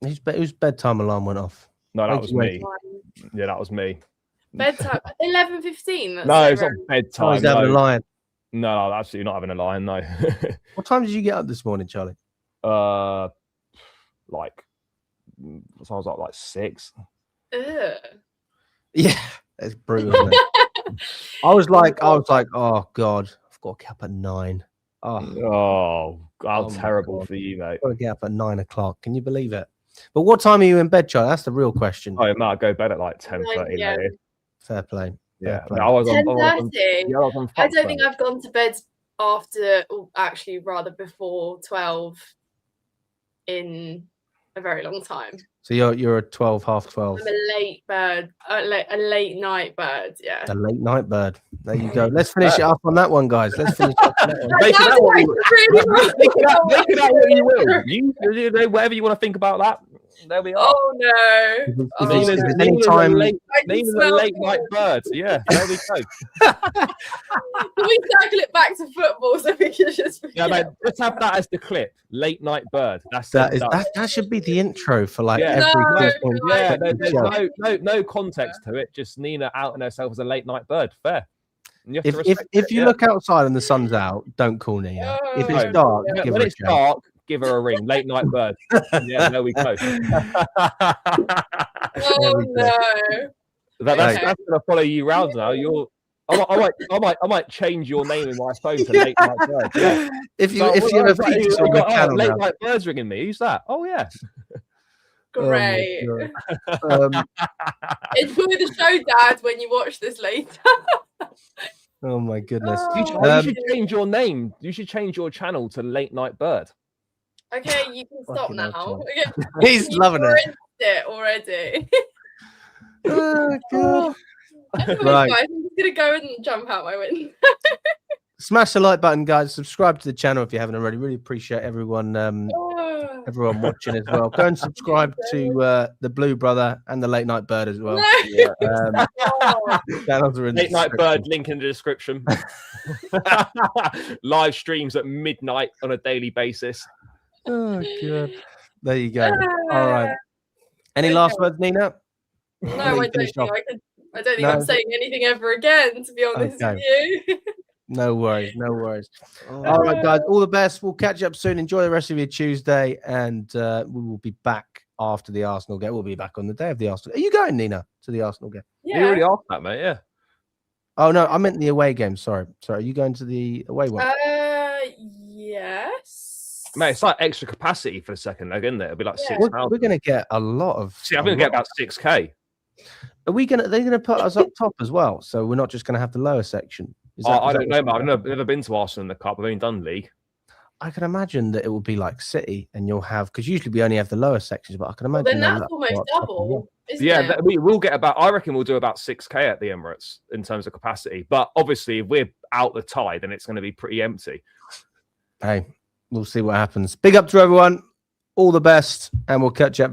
[SPEAKER 1] Whose bedtime alarm went off?
[SPEAKER 2] No, that was me. Yeah, that was me.
[SPEAKER 3] Bedtime 11:15.
[SPEAKER 2] No, it's not bedtime.
[SPEAKER 1] Oh, he's having a lion.
[SPEAKER 2] No, absolutely not having a lion. No.
[SPEAKER 1] What time did you get up this morning, Charlie?
[SPEAKER 2] Like sounds like 6.
[SPEAKER 3] Ugh.
[SPEAKER 1] Yeah, that's brutal. Isn't it? I was like, oh God, I've got to get up at 9.
[SPEAKER 2] Oh, how terrible for you, mate.
[SPEAKER 1] I've got to get up at 9 o'clock. Can you believe it? But what time are you in bed, Charlie? That's the real question.
[SPEAKER 2] Oh, I go to bed at like 10:30.
[SPEAKER 3] Yeah.
[SPEAKER 1] Fair play.
[SPEAKER 2] Yeah,
[SPEAKER 1] play.
[SPEAKER 2] I was
[SPEAKER 3] 10:30. I don't think I've gone to bed after, actually, rather before 12 in a very long time.
[SPEAKER 1] So you're a 12, half 12.
[SPEAKER 3] I'm a late bird, a late night bird. Yeah,
[SPEAKER 1] a late night bird. There you go. Let's finish it up on that one, guys. Let's finish up on that one.
[SPEAKER 2] Make it out what you will. You whatever you want to think about that. There we are.
[SPEAKER 3] Oh no!
[SPEAKER 2] Nina's a late night bird. Yeah, there we go.
[SPEAKER 3] Can we circle it back to football so we can just?
[SPEAKER 2] Mate, let's have that as the clip. Late night bird.
[SPEAKER 1] That should be the intro for like every.
[SPEAKER 2] There's no context to it. Just Nina outing herself as a late night bird. Fair.
[SPEAKER 1] If you look outside and the sun's out, don't call Nina. If it's dark, give her a shout.
[SPEAKER 2] Give her a ring. Late night bird. Yeah, there we go.
[SPEAKER 3] Oh no!
[SPEAKER 2] That's gonna follow you round now. I might change your name in my phone to Late Night Bird. Yeah.
[SPEAKER 1] If you ever feature on the channel,
[SPEAKER 2] Late Night Bird's ringing me. Who's that? Oh yeah.
[SPEAKER 3] Great. Enjoy the show, Dad, when you watch this later.
[SPEAKER 1] Oh my goodness.
[SPEAKER 2] You should change your name. You should change your channel to Late Night Bird.
[SPEAKER 3] Okay, you can stop now.
[SPEAKER 1] He's loving
[SPEAKER 3] it already.
[SPEAKER 1] Oh, God.
[SPEAKER 3] Right. Guys, I'm just gonna go and jump out my window.
[SPEAKER 1] Smash the like button, guys. Subscribe to the channel if you haven't already. Really appreciate everyone everyone watching as well. Go and subscribe to the Blue Brother and the Late Night Bird as well.
[SPEAKER 3] No.
[SPEAKER 1] Channels are in
[SPEAKER 2] Late Night Bird, link in the description. Live streams at midnight on a daily basis.
[SPEAKER 1] Oh God. There you go. All right. Any last words, Nina?
[SPEAKER 3] No, I don't think I'm saying anything ever again, to be honest with you.
[SPEAKER 1] No worries. All right, guys. All the best. We'll catch up soon. Enjoy the rest of your Tuesday, and we will be back after the Arsenal game. We'll be back on the day of the Arsenal. Are you going, Nina, to the Arsenal game?
[SPEAKER 3] Yeah.
[SPEAKER 2] You already asked that, mate. Yeah.
[SPEAKER 1] Oh no, I meant the away game. Sorry. Are you going to the away one?
[SPEAKER 3] Yes.
[SPEAKER 2] Mate, it's like extra capacity for the second leg, isn't it? It'll be like 6,000.
[SPEAKER 1] We're going to get a lot of.
[SPEAKER 2] See, I'm going to get about 6K.
[SPEAKER 1] Are we going to? They're going to put us up top as well, so we're not just going to have the lower section.
[SPEAKER 2] I don't know, man. I've never been to Arsenal in the cup. I've only done league.
[SPEAKER 1] I can imagine that it will be like City, and you'll have, because usually we only have the lower sections, but I can imagine.
[SPEAKER 3] Then that's almost double.
[SPEAKER 2] Yeah, we will get about. I reckon we'll do about 6K at the Emirates in terms of capacity. But obviously, if we're out the tie, then it's going to be pretty empty.
[SPEAKER 1] Hey, we'll see what happens. Big up to everyone. All the best, and we'll catch up.